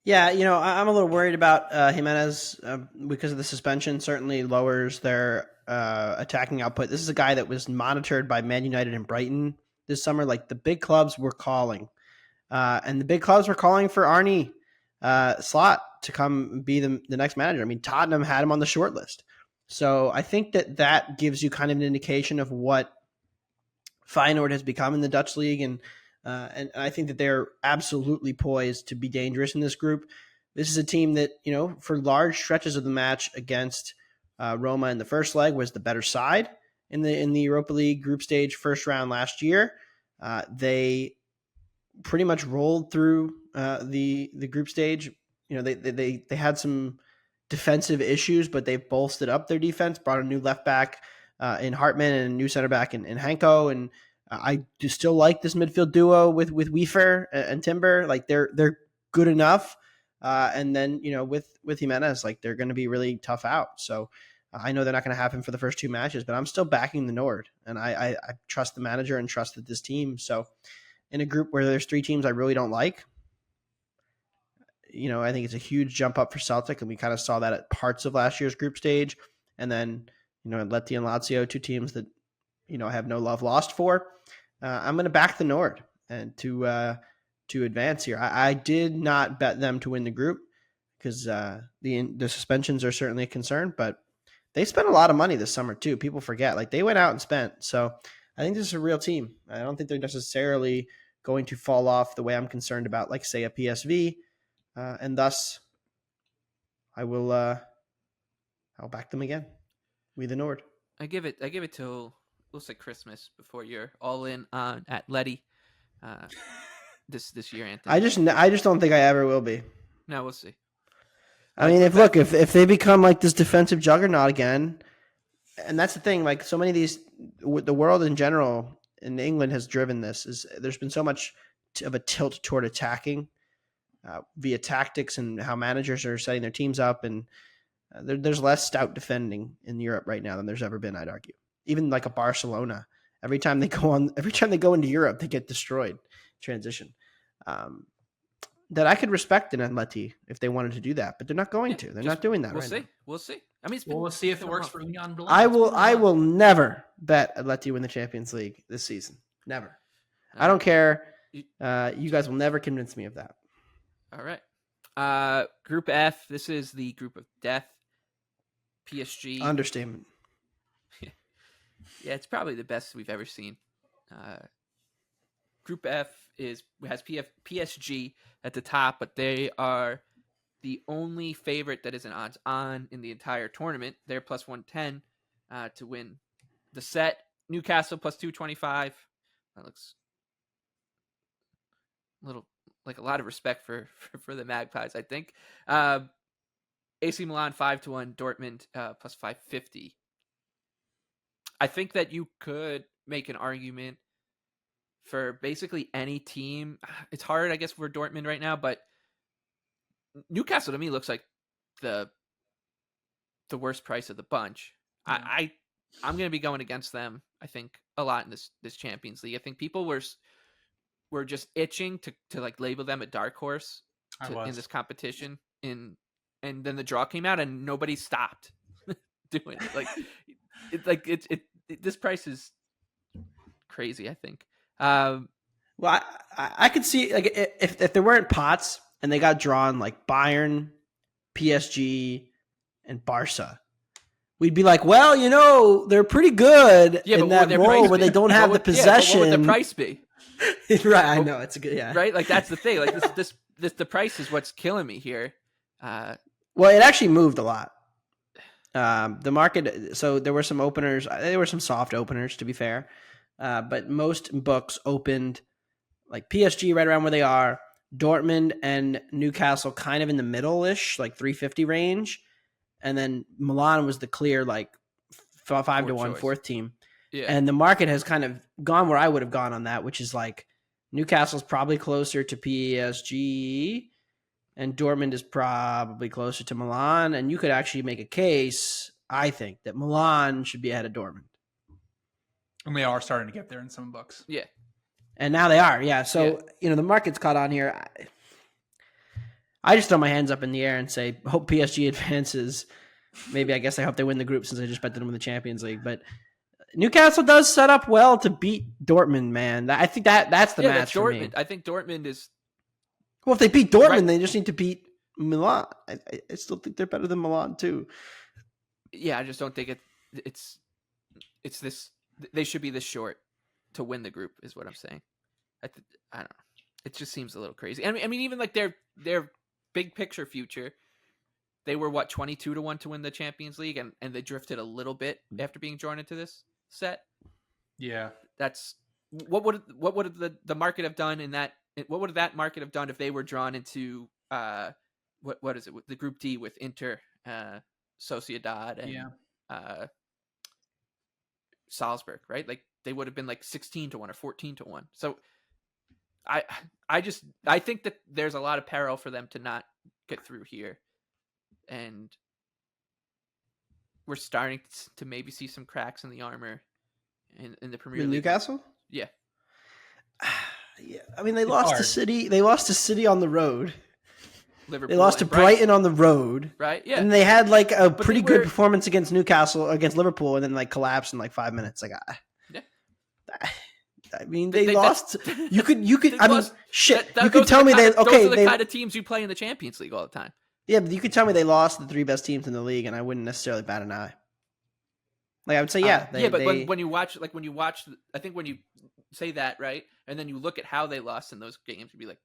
S3: Yeah, you know, I'm a little worried about Jimenez because of the suspension. Certainly lowers their attacking output. This is a guy that was monitored by Man United and Brighton this summer. Like, the big clubs were calling. And the big clubs were calling for Arne Slot to come be the next manager. I mean, Tottenham had him on the short list. So I think that gives you kind of an indication of what Feyenoord has become in the Dutch league. And I think that they're absolutely poised to be dangerous in this group. This is a team that, you know, for large stretches of the match against Roma in the first leg was the better side in the Europa League group stage first round last year. They pretty much rolled through the group stage. You know, they had some defensive issues, but they've bolstered up their defense, brought a new left back in Hartman and a new center back in Henko. And I do still like this midfield duo with Wiefer and Timber. Like, they're good enough. And then, you know, with Jimenez, like, they're going to be really tough out. So I know they're not going to happen for the first 2 matches, but I'm still backing the Nord, and I trust the manager and trust this team. So in a group where there's 3 teams I really don't like, I think it's a huge jump up for Celtic, and we kind of saw that at parts of last year's group stage. And then, Lecce and Lazio, two teams that, I have no love lost for. I'm going to back the Nord and to advance here. I did not bet them to win the group because the suspensions are certainly a concern, but they spent a lot of money this summer too. People forget, like they went out and spent. So I think this is a real team. I don't think they're necessarily going to fall off the way I'm concerned about, like say a PSV, and thus I will I'll back them again. We the Nord.
S1: I give it till looks like Christmas before you're all in on Atleti this year, Anthony.
S3: I just don't think I ever will be.
S1: No, we'll see.
S3: I mean, if they become like this defensive juggernaut again, and that's the thing, like so many of these, the world in general in England has driven this. Is there's been so much of a tilt toward attacking via tactics and how managers are setting their teams up, and there's less stout defending in Europe right now than there's ever been. I'd argue, even like a Barcelona, every time they go into Europe, they get destroyed. Transition. That I could respect in Atleti if they wanted to do that, but they're not going to. They're not doing that.
S1: We'll see. I mean,
S2: we'll see if it works for Leon.
S3: I will never bet Atleti win the Champions League this season. Never. I don't care. You guys will never convince me of that.
S1: All right. Group F. This is the group of death. PSG.
S3: Understatement.
S1: Yeah, it's probably the best we've ever seen. Group F has PSG at the top, but they are the only favorite that is an odds-on in the entire tournament. They're plus 110 to win the set. Newcastle plus 225. That looks a little like a lot of respect for the Magpies, I think. AC Milan 5-1, Dortmund plus 550. I think that you could make an argument for basically any team. It's hard, I guess, for Dortmund right now, but Newcastle to me looks like the worst price of the bunch. Yeah. I'm going to be going against them, I think, a lot in this Champions League. I think people were just itching to like label them a dark horse in this competition. And then the draw came out and nobody stopped doing it. This price is crazy, I think.
S3: Well, I could see like if there weren't pots and they got drawn like Bayern, PSG, and Barca, we'd be like, well, they're pretty good in that role where they don't have the possession.
S1: What would the price be?
S3: Right, I know it's a good
S1: right. Like that's the thing. Like this the price is what's killing me here.
S3: Well, it actually moved a lot. The market. So there were some openers. There were some soft openers, to be fair. But most books opened like PSG right around where they are, Dortmund and Newcastle kind of in the middle-ish, like 350 range. And then Milan was the clear like 5-1 fourth team. Yeah. And the market has kind of gone where I would have gone on that, which is like Newcastle's probably closer to PSG and Dortmund is probably closer to Milan. And you could actually make a case, I think, that Milan should be ahead of Dortmund.
S2: And they are starting to get there in some books.
S1: Yeah.
S3: And now they are. Yeah. So, the market's caught on here. I just throw my hands up in the air and say, hope PSG advances. Maybe I guess I hope they win the group since I just bet them in the Champions League. But Newcastle does set up well to beat Dortmund, man. I think that's the match for me.
S1: I think Dortmund is...
S3: Well, if they beat Dortmund, they just need to beat Milan. I still think they're better than Milan, too.
S1: Yeah, I just don't think it's this... They should be this short to win the group, is what I'm saying. I don't know. It just seems a little crazy. I mean, even like their big picture future, they were 22-1 to win the Champions League, and they drifted a little bit after being drawn into this set.
S2: Yeah,
S1: that's what would the market have done in that? What would that market have done if they were drawn into what is it? The Group D with Inter, Sociedad, and Salzburg, right? Like they would have been like 16-1 or 14-1. So I think that there's a lot of peril for them to not get through here, and we're starting to maybe see some cracks in the armor in the Premier League.
S3: Newcastle?
S1: Yeah.
S3: Yeah. I mean, they lost to City. They lost to City on the road.
S1: Liverpool.
S3: They lost to Brighton on the road.
S1: Right? Yeah.
S3: And they had like a pretty
S1: they
S3: good
S1: were-
S3: performance against Newcastle, against Liverpool, and then like collapsed in like 5 minutes. Like,
S1: Yeah.
S3: I mean, they lost.
S1: that's-
S3: You could.
S1: they
S3: I mean,
S1: lost-
S3: shit.
S1: that-
S3: You could
S1: those are
S3: tell
S1: the
S3: me
S1: kind
S3: they.
S1: of-
S3: Okay,
S1: those are the
S3: they.
S1: kind of teams you play in the Champions League all the time.
S3: Yeah, but you could tell me they lost the 3 best teams in the league, and I wouldn't necessarily bat an eye. Like I would say, yeah.
S1: But when you watch, I think when you say that, right, and then you look at how they lost in those games, you'd be like,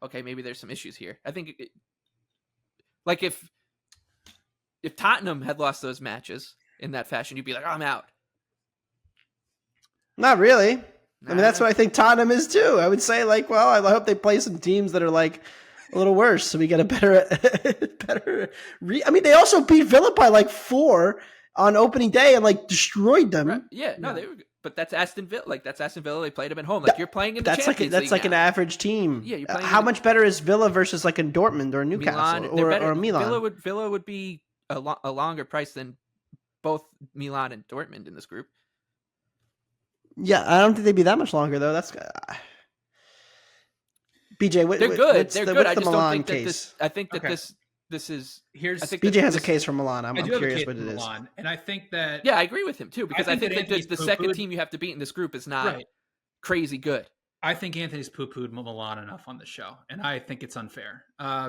S1: okay, maybe there's some issues here. I think, like if Tottenham had lost those matches in that fashion, you'd be like, oh, I'm out.
S3: Not really. I mean, that's
S1: Nah.
S3: what I think Tottenham is too. I would say, like, well, I hope they play some teams that are like a little worse, so we get a better. I mean, they also beat Villa by like 4 on opening day and like destroyed them.
S1: Right? Yeah, no, they were, but that's Aston Villa. Like that's Aston Villa. They played them at home. Like you're playing in the Champions League
S3: That's like
S1: now.
S3: an average team.
S1: Yeah, you're playing
S3: how
S1: in
S3: much better is Villa versus like in Dortmund or Newcastle or Milan?
S1: Villa would be a longer price than both Milan and Dortmund in this group.
S3: Yeah, I don't think they'd be that much longer though. That's BJ.
S1: They're good.
S3: What's
S1: They're good.
S3: the
S1: I just
S3: Milan
S1: don't think
S3: case?
S1: that this. I think that
S2: Okay.
S1: this is.
S2: Here's
S1: I think
S3: BJ
S1: that
S3: has a
S1: this-
S3: case from Milan. I'm
S2: I do have a
S3: curious
S2: case
S3: what
S2: for
S3: it is.
S2: Milan, and I think that
S1: Yeah, I agree with him too because I think that
S2: Anthony's
S1: the second
S2: poo-pooed.
S1: team you have to beat in this group is not
S2: right.
S1: crazy good.
S2: I think Anthony's poo-pooed Milan enough on the show, and I think it's unfair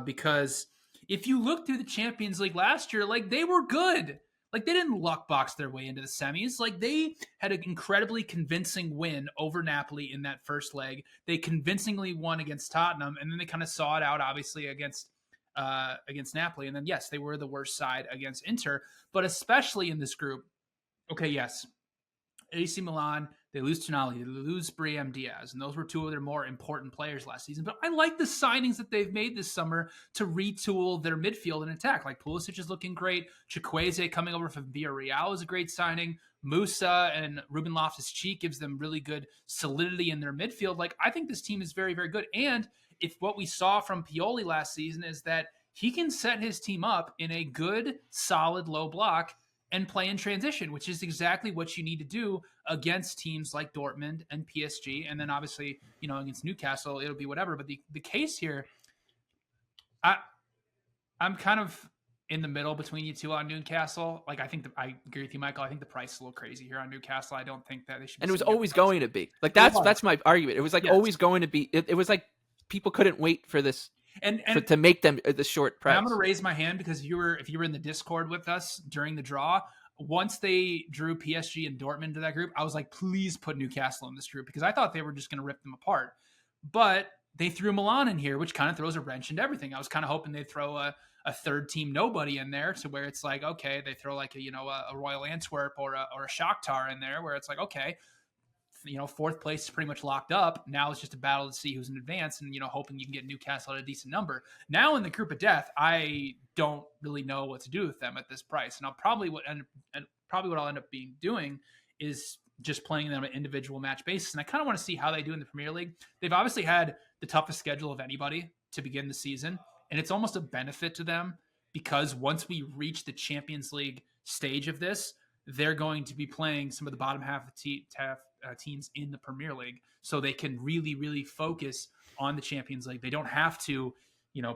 S2: because if you look through the Champions League last year, like they were good. Like they didn't luck box their way into the semis. Like they had an incredibly convincing win over Napoli in that first leg. They convincingly won against Tottenham, and then they kind of saw it out, obviously against Napoli. And then yes, they were the worst side against Inter, but especially in this group. Okay, yes, AC Milan. They lose Tonali, they lose Brahim Diaz, and those were 2 of their more important players last season. But I like the signings that they've made this summer to retool their midfield and attack. Like Pulisic is looking great. Chukwueze coming over from Villarreal is a great signing. Musa and Ruben Loftus-Cheek gives them really good solidity in their midfield. Like I think this team is very, very good. And if what we saw from Pioli last season is that he can set his team up in a good, solid low block and play in transition, which is exactly what you need to do against teams like Dortmund and PSG. And then obviously, against Newcastle, it'll be whatever. But the case here, I'm kind of in the middle between you two on Newcastle. Like, I agree with you, Michael. I think the price is a little crazy here on Newcastle. I don't think that they should be.
S1: And it was
S2: seeing
S1: always
S2: price.
S1: going to be like that's my argument. It was like
S2: Yes.
S1: always going to be. It was like people couldn't wait for this
S2: And
S1: to make them the short price.
S2: I'm going to raise my hand because if you were in the Discord with us during the draw, once they drew PSG and Dortmund to that group, I was like, please put Newcastle in this group because I thought they were just going to rip them apart. But they threw Milan in here, which kind of throws a wrench into everything. I was kind of hoping they'd throw a third team nobody in there to where it's like, okay, they throw like a Royal Antwerp or a Shakhtar in there where it's like, okay, 4th place is pretty much locked up. Now it's just a battle to see who's in advance and, hoping you can get Newcastle at a decent number. Now in the group of death, I don't really know what to do with them at this price. And what I'll end up doing is just playing them on an individual match basis. And I kind of want to see how they do in the Premier League. They've obviously had the toughest schedule of anybody to begin the season. And it's almost a benefit to them because once we reach the Champions League stage of this, they're going to be playing some of the bottom half of the teams in the Premier League, so they can really, really focus on the Champions League. They don't have to,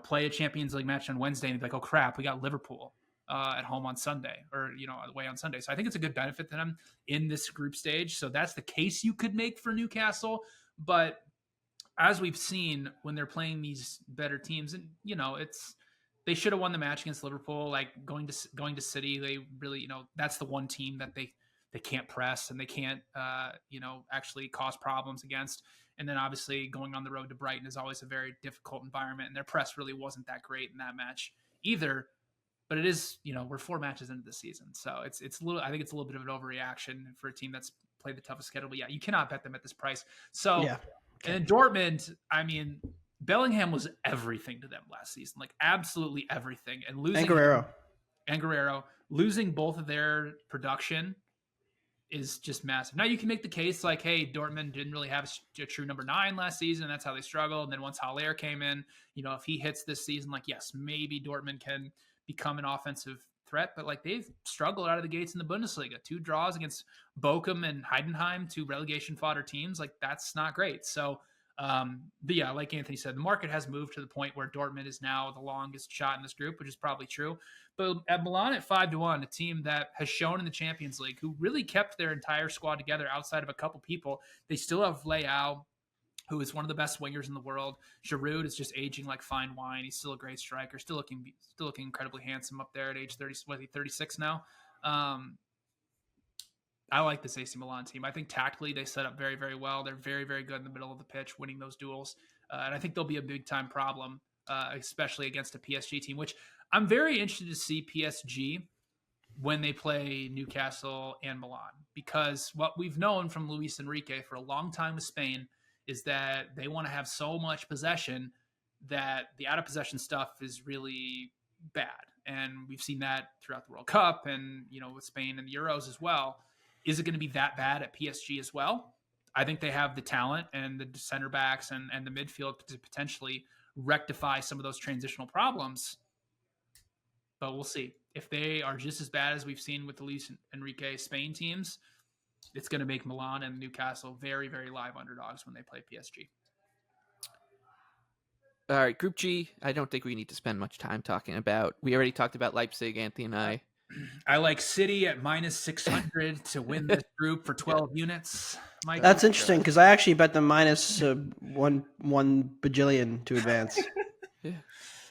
S2: play a Champions League match on Wednesday and be like, oh crap, we got Liverpool at home on Sunday or, away on Sunday. So I think it's a good benefit to them in this group stage. So that's the case you could make for Newcastle. But as we've seen when they're playing these better teams, and, they should have won the match against Liverpool. Like going to City, they really, that's the one team that they can't press and they can't, actually cause problems against. And then obviously going on the road to Brighton is always a very difficult environment, and their press really wasn't that great in that match either. But it is, we're 4 matches into the season, so it's a little. I think it's a little bit of an overreaction for a team that's played the toughest schedule. But yeah, you cannot bet them at this price. So
S3: Yeah.
S2: And in Dortmund, I mean, Bellingham was everything to them last season, like absolutely everything. And losing
S3: Guerrero.
S2: Losing both of their production is just massive. Now you can make the case like, hey, Dortmund didn't really have a true number 9 last season. That's how they struggled. And then once Haller came in, if he hits this season, like, yes, maybe Dortmund can become an offensive threat, but like they've struggled out of the gates in the Bundesliga. 2 draws against Bochum and Heidenheim, 2 relegation fodder teams. Like that's not great. So But yeah, like Anthony said, the market has moved to the point where Dortmund is now the longest shot in this group, which is probably true. But at Milan at 5-1, a team that has shown in the Champions League, who really kept their entire squad together outside of a couple people, they still have Leao, who is one of the best wingers in the world. Giroud is just aging like fine wine. He's still a great striker, still looking incredibly handsome up there at age 30. What is he, 36 now? I like this AC Milan team. I think tactically they set up very, very well. They're very, very good in the middle of the pitch, winning those duels. And I think they'll be a big-time problem, especially against a PSG team, which I'm very interested to see PSG when they play Newcastle and Milan. Because what we've known from Luis Enrique for a long time with Spain is that they want to have so much possession that the out-of-possession stuff is really bad. And we've seen that throughout the World Cup and, with Spain and the Euros as well. Is it going to be that bad at PSG as well? I think they have the talent and the center backs and the midfield to potentially rectify some of those transitional problems. But we'll see. If they are just as bad as we've seen with the Luis Enrique Spain teams, it's going to make Milan and Newcastle very, very live underdogs when they play PSG.
S1: All right, Group G, I don't think we need to spend much time talking about. We already talked about Leipzig, Anthony and I.
S2: I like City at minus 600 to win this group for 12 units. Mike,
S3: that's interesting because I actually bet them minus one bajillion to advance.
S1: Yeah.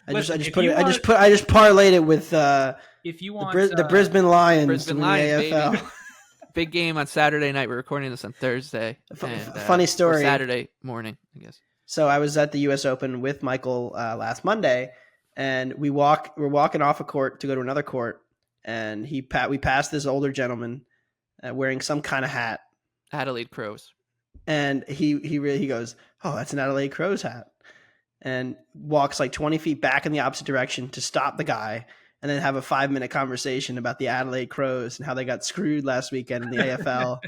S3: I just parlayed it with
S2: if you want
S3: the Brisbane Lions,
S1: Brisbane Lions, AFL. Baby. Big game on Saturday night. We're recording this on Thursday.
S3: Funny story.
S1: Saturday morning, I guess.
S3: So I was at the U.S. Open with Michael last Monday, and we're walking off a court to go to another court. And we passed this older gentleman wearing some kind of hat.
S1: Adelaide Crows.
S3: And he goes, "Oh, that's an Adelaide Crows hat." And walks like 20 feet back in the opposite direction to stop the guy and then have a 5-minute conversation about the Adelaide Crows and how they got screwed last weekend in the AFL.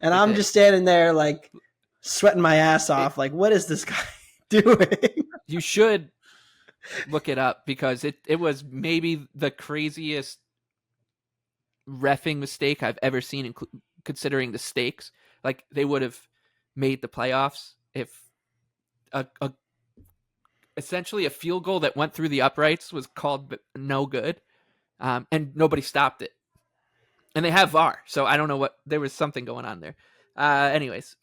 S3: And I'm just standing there like sweating my ass off. Like, what is this guy doing?
S1: You should look it up because it was maybe the craziest reffing mistake I've ever seen, considering the stakes. Like, they would have made the playoffs if essentially a field goal that went through the uprights was called no good, and nobody stopped it. And they have VAR, so I don't know there was something going on there. Anyways,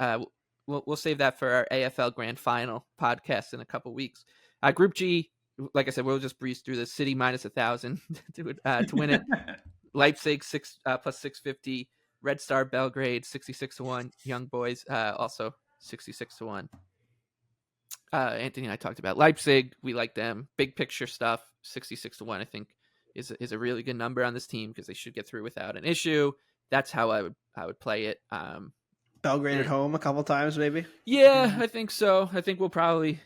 S1: we'll save that for our AFL Grand Final podcast in a couple weeks. Group G, like I said, we'll just breeze through this. City minus 1,000 to win it. Leipzig plus 650, Red Star Belgrade 66-1, Young Boys also 66-1. Anthony and I talked about Leipzig. We like them. Big picture stuff. 66-1, I think, is a really good number on this team because they should get through without an issue. That's how I would play it.
S3: Belgrade at home a couple times, maybe.
S1: Yeah, I think so. I think we'll probably.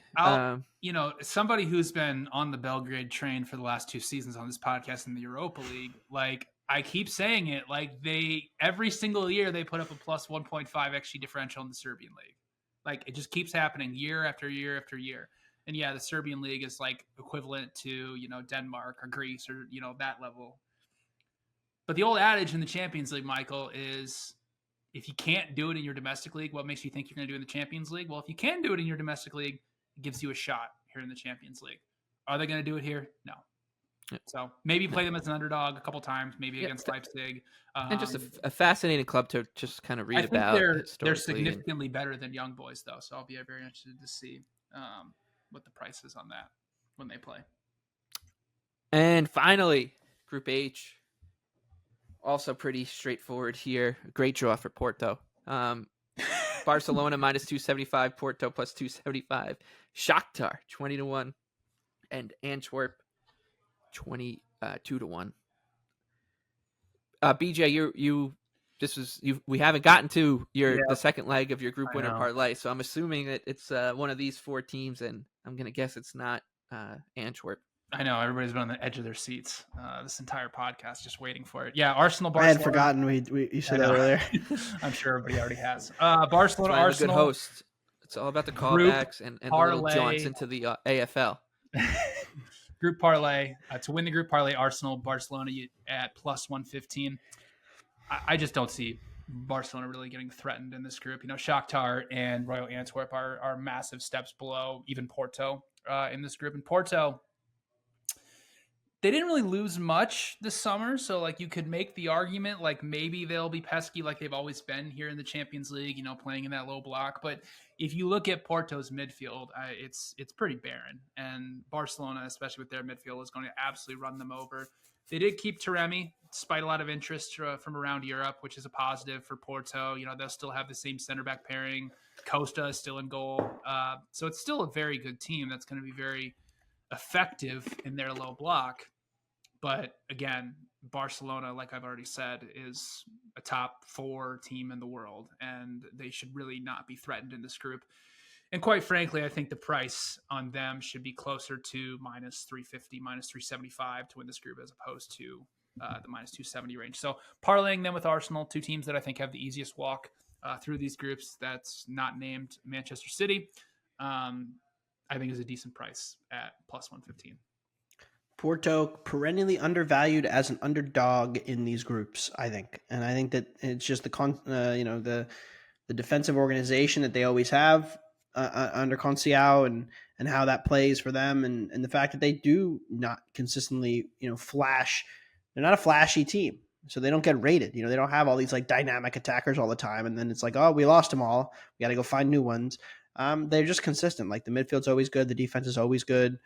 S2: Somebody who's been on the Belgrade train for the last 2 seasons on this podcast in the Europa League, like, I keep saying it, like, every single year they put up a plus 1.5 XG differential in the Serbian league. Like, it just keeps happening year after year after year. And yeah, the Serbian league is like equivalent to, Denmark or Greece or, that level. But the old adage in the Champions League, Michael, is if you can't do it in your domestic league, what makes you think you're going to do it in the Champions League? Well, if you can do it in your domestic league, it gives you a shot here in the Champions League. Are they going to do it here? No. So maybe play them as an underdog a couple times, maybe against Leipzig.
S1: And just a fascinating club to just kind of read about.
S2: They're significantly better than Young Boys, though. So I'll be very interested to see what the price is on that when they play.
S1: And finally, Group H. Also pretty straightforward here. Great draw for Porto. Barcelona minus 275, Porto plus 275. Shakhtar 20-1, and Antwerp 22-1. BJ, we haven't gotten to the second leg of your group winner parlay, so I'm assuming that it's one of these 4 teams, and I'm gonna guess it's not Antwerp.
S2: I know everybody's been on the edge of their seats this entire podcast, just waiting for it. Yeah, Arsenal. Barcelona.
S3: I had forgotten you said that earlier.
S2: I'm sure everybody already has. Barcelona.
S1: I'm
S2: Arsenal.
S1: A good host. It's all about the callbacks and the little jaunts into the AFL.
S2: Group parlay to win the group parlay. Arsenal, Barcelona at plus 115. I just don't see Barcelona really getting threatened in this group. Shakhtar and Royal Antwerp are massive steps below even Porto in this group. And Porto, they didn't really lose much this summer, so like you could make the argument like maybe they'll be pesky like they've always been here in the Champions League, playing in that low block. But if you look at Porto's midfield, it's pretty barren, and Barcelona, especially with their midfield, is going to absolutely run them over. They did keep Taremi, despite a lot of interest from around Europe, which is a positive for Porto. They'll still have the same center back pairing. Costa is still in goal, so it's still a very good team that's going to be very effective in their low block. But again, Barcelona, like I've already said, is a top 4 team in the world, and they should really not be threatened in this group. And quite frankly, I think the price on them should be closer to minus 350, minus 375 to win this group as opposed to the minus 270 range. So parlaying them with Arsenal, 2 teams that I think have the easiest walk through these groups that's not named Manchester City, I think is a decent price at plus 115.
S3: Porto perennially undervalued as an underdog in these groups, I think, and I think that it's just the defensive organization that they always have under Conceição and how that plays for them, and the fact that they do not consistently flash. They're not a flashy team, so they don't get rated. They don't have all these like dynamic attackers all the time, and then it's like, oh, we lost them all. We got to go find new ones. They're just consistent. Like the midfield's always good, the defense is always good.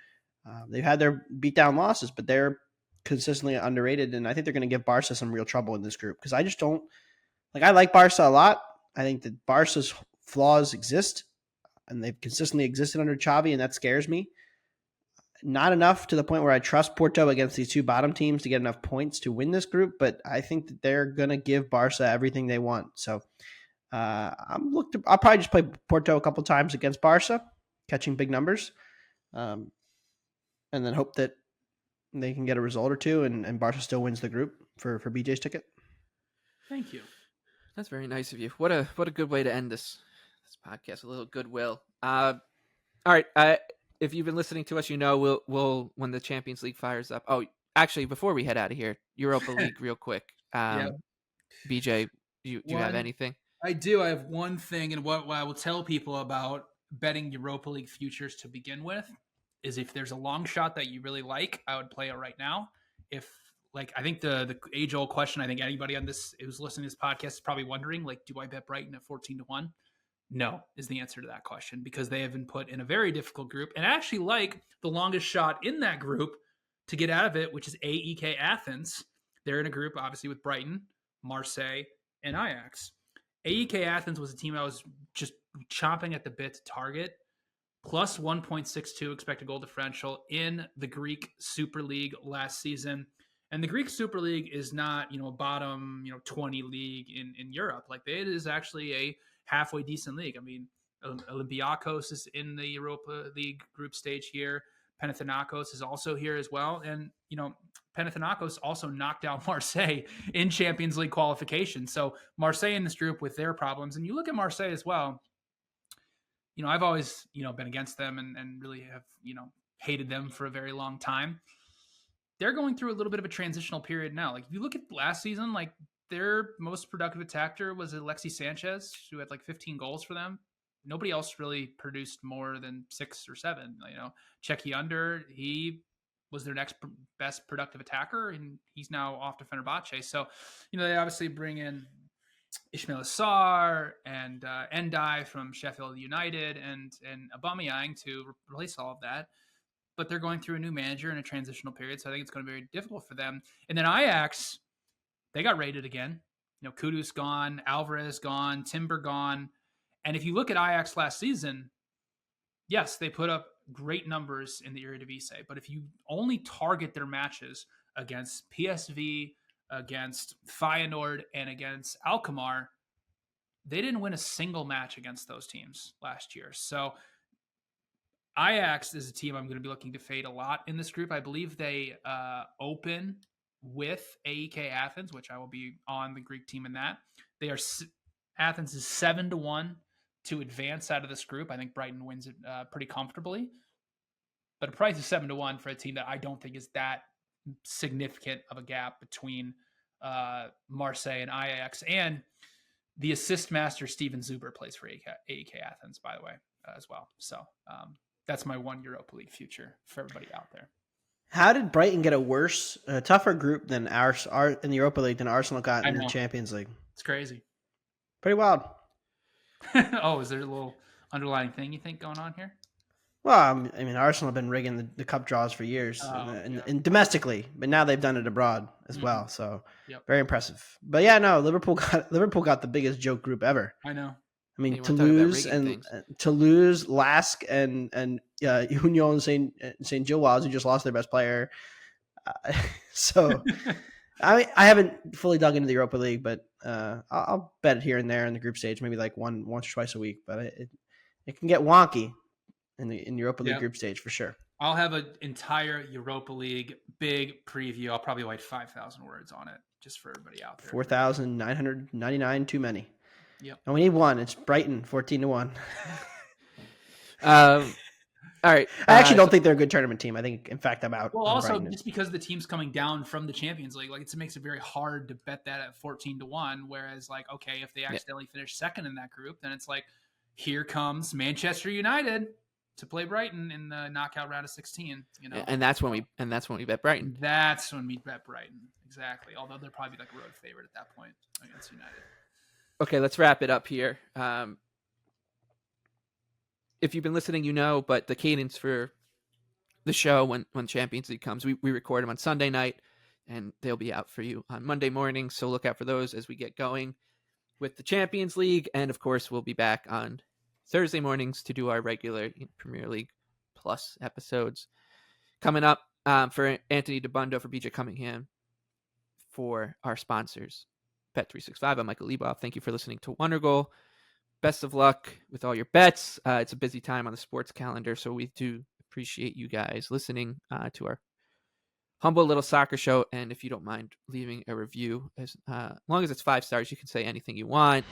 S3: They've had their beatdown losses, but they're consistently underrated, and I think they're going to give Barca some real trouble in this group because I just don't like. I like Barca a lot. I think that Barca's flaws exist, and they've consistently existed under Xavi, and that scares me. Not enough to the point where I trust Porto against these 2 bottom teams to get enough points to win this group, but I think that they're going to give Barca everything they want. So I'll probably just play Porto a couple times against Barca, catching big numbers. And then hope that they can get a result or two, and Barca still wins the group for BJ's ticket.
S2: Thank you.
S1: That's very nice of you. What a good way to end this podcast. A little goodwill. All right. If you've been listening to us, we'll when the Champions League fires up. Oh, actually, before we head out of here, Europa League, real quick. BJ, do you have anything?
S2: I do. I have one thing, and what I will tell people about betting Europa League futures to begin with is if there's a long shot that you really like, I would play it right now. If I think the age-old question, I think anybody on this who's listening to this podcast is probably wondering, do I bet Brighton at 14-1? No is the answer to that question because they have been put in a very difficult group, and I actually like the longest shot in that group to get out of it, which is AEK Athens. They're in a group, obviously, with Brighton, Marseille, and Ajax. AEK Athens was a team I was just chomping at the bit to target. Plus 1.62 expected goal differential in the Greek Super League last season. And the Greek Super League is not, a bottom, 20 league in Europe. It is actually a halfway decent league. I mean, Olympiacos is in the Europa League group stage here. Panathinaikos is also here as well. And, Panathinaikos also knocked out Marseille in Champions League qualification. So Marseille in this group with their problems. And you look at Marseille as well. I've always, been against them and really have, hated them for a very long time. They're going through a little bit of a transitional period now. If you look at last season, their most productive attacker was Alexis Sanchez, who had 15 goals for them. Nobody else really produced more than 6 or 7. Czeki Under, he was their next best productive attacker, and he's now off to Fenerbahce. So, they obviously bring in Ismail Assar and Endai from Sheffield United and Aubameyang to replace all of that. But they're going through a new manager in a transitional period, so I think it's going to be very difficult for them. And then Ajax, they got rated again. Kudus gone, Alvarez gone, Timber gone. And if you look at Ajax last season, yes, they put up great numbers in the Eredivisie. But if you only target their matches against PSV, against Feyenoord, and against Alkmaar, they didn't win a single match against those teams last year. So Ajax is a team I'm going to be looking to fade a lot in this group. I believe they open with AEK Athens, which I will be on the Greek team in that. Athens is 7-1 to advance out of this group. I think Brighton wins it pretty comfortably. But a price of 7-1 for a team that I don't think is that significant of a gap between Marseille and Ajax. And The assist master Steven Zuber plays for AEK Athens, by the way, as well. So that's my one Europa League future for everybody out there.
S3: How did Brighton get a tougher group than our in the Europa League than Arsenal got in the Champions League?
S2: It's crazy.
S3: Pretty wild.
S2: Oh, is there a little underlying thing you think going on here?
S3: Well, I mean, Arsenal have been rigging the cup draws for years, and domestically, but now they've done it abroad as well. So, very impressive. But yeah, no, Liverpool got the biggest joke group ever.
S2: I know.
S3: I mean, Toulouse, Lask, and Union Saint Gilloise, who just lost their best player. So, I haven't fully dug into the Europa League, but I'll bet it here and there in the group stage, maybe like once or twice a week. But it can get wonky in the Europa League group stage for sure.
S2: I'll have an entire Europa League big preview. I'll probably write 5,000 words on it just for everybody out there.
S3: 4,999 too many.
S2: Yep.
S3: And we need one. It's Brighton, 14-1.
S1: All right.
S3: I actually don't think they're a good tournament team. I think, in fact, I'm out.
S2: Well, also just because the team's coming down from the Champions League, like it makes it very hard to bet that at 14-1. Whereas, like, okay, if they accidentally finish second in that group, then it's like, here comes Manchester United to play Brighton in the knockout round of 16. You know,
S1: and that's when we bet Brighton.
S2: That's when we bet Brighton, exactly. Although they're probably like a road favorite at that point against United.
S1: Okay, let's wrap it up here. If you've been listening, you know, but the cadence for the show when Champions League comes, we record them on Sunday night, and they'll be out for you on Monday morning. So look out for those as we get going with the Champions League. And, of course, we'll be back on Thursday mornings to do our regular Premier League Plus episodes. Coming up for Anthony DeBundo, for BJ Cunningham, for our sponsors, Bet365. I'm Michael Leboff. Thank you for listening to Wondergoal. Best of luck with all your bets. It's a busy time on the sports calendar, so we do appreciate you guys listening to our humble little soccer show. And if you don't mind leaving a review, as long as it's 5 stars, you can say anything you want.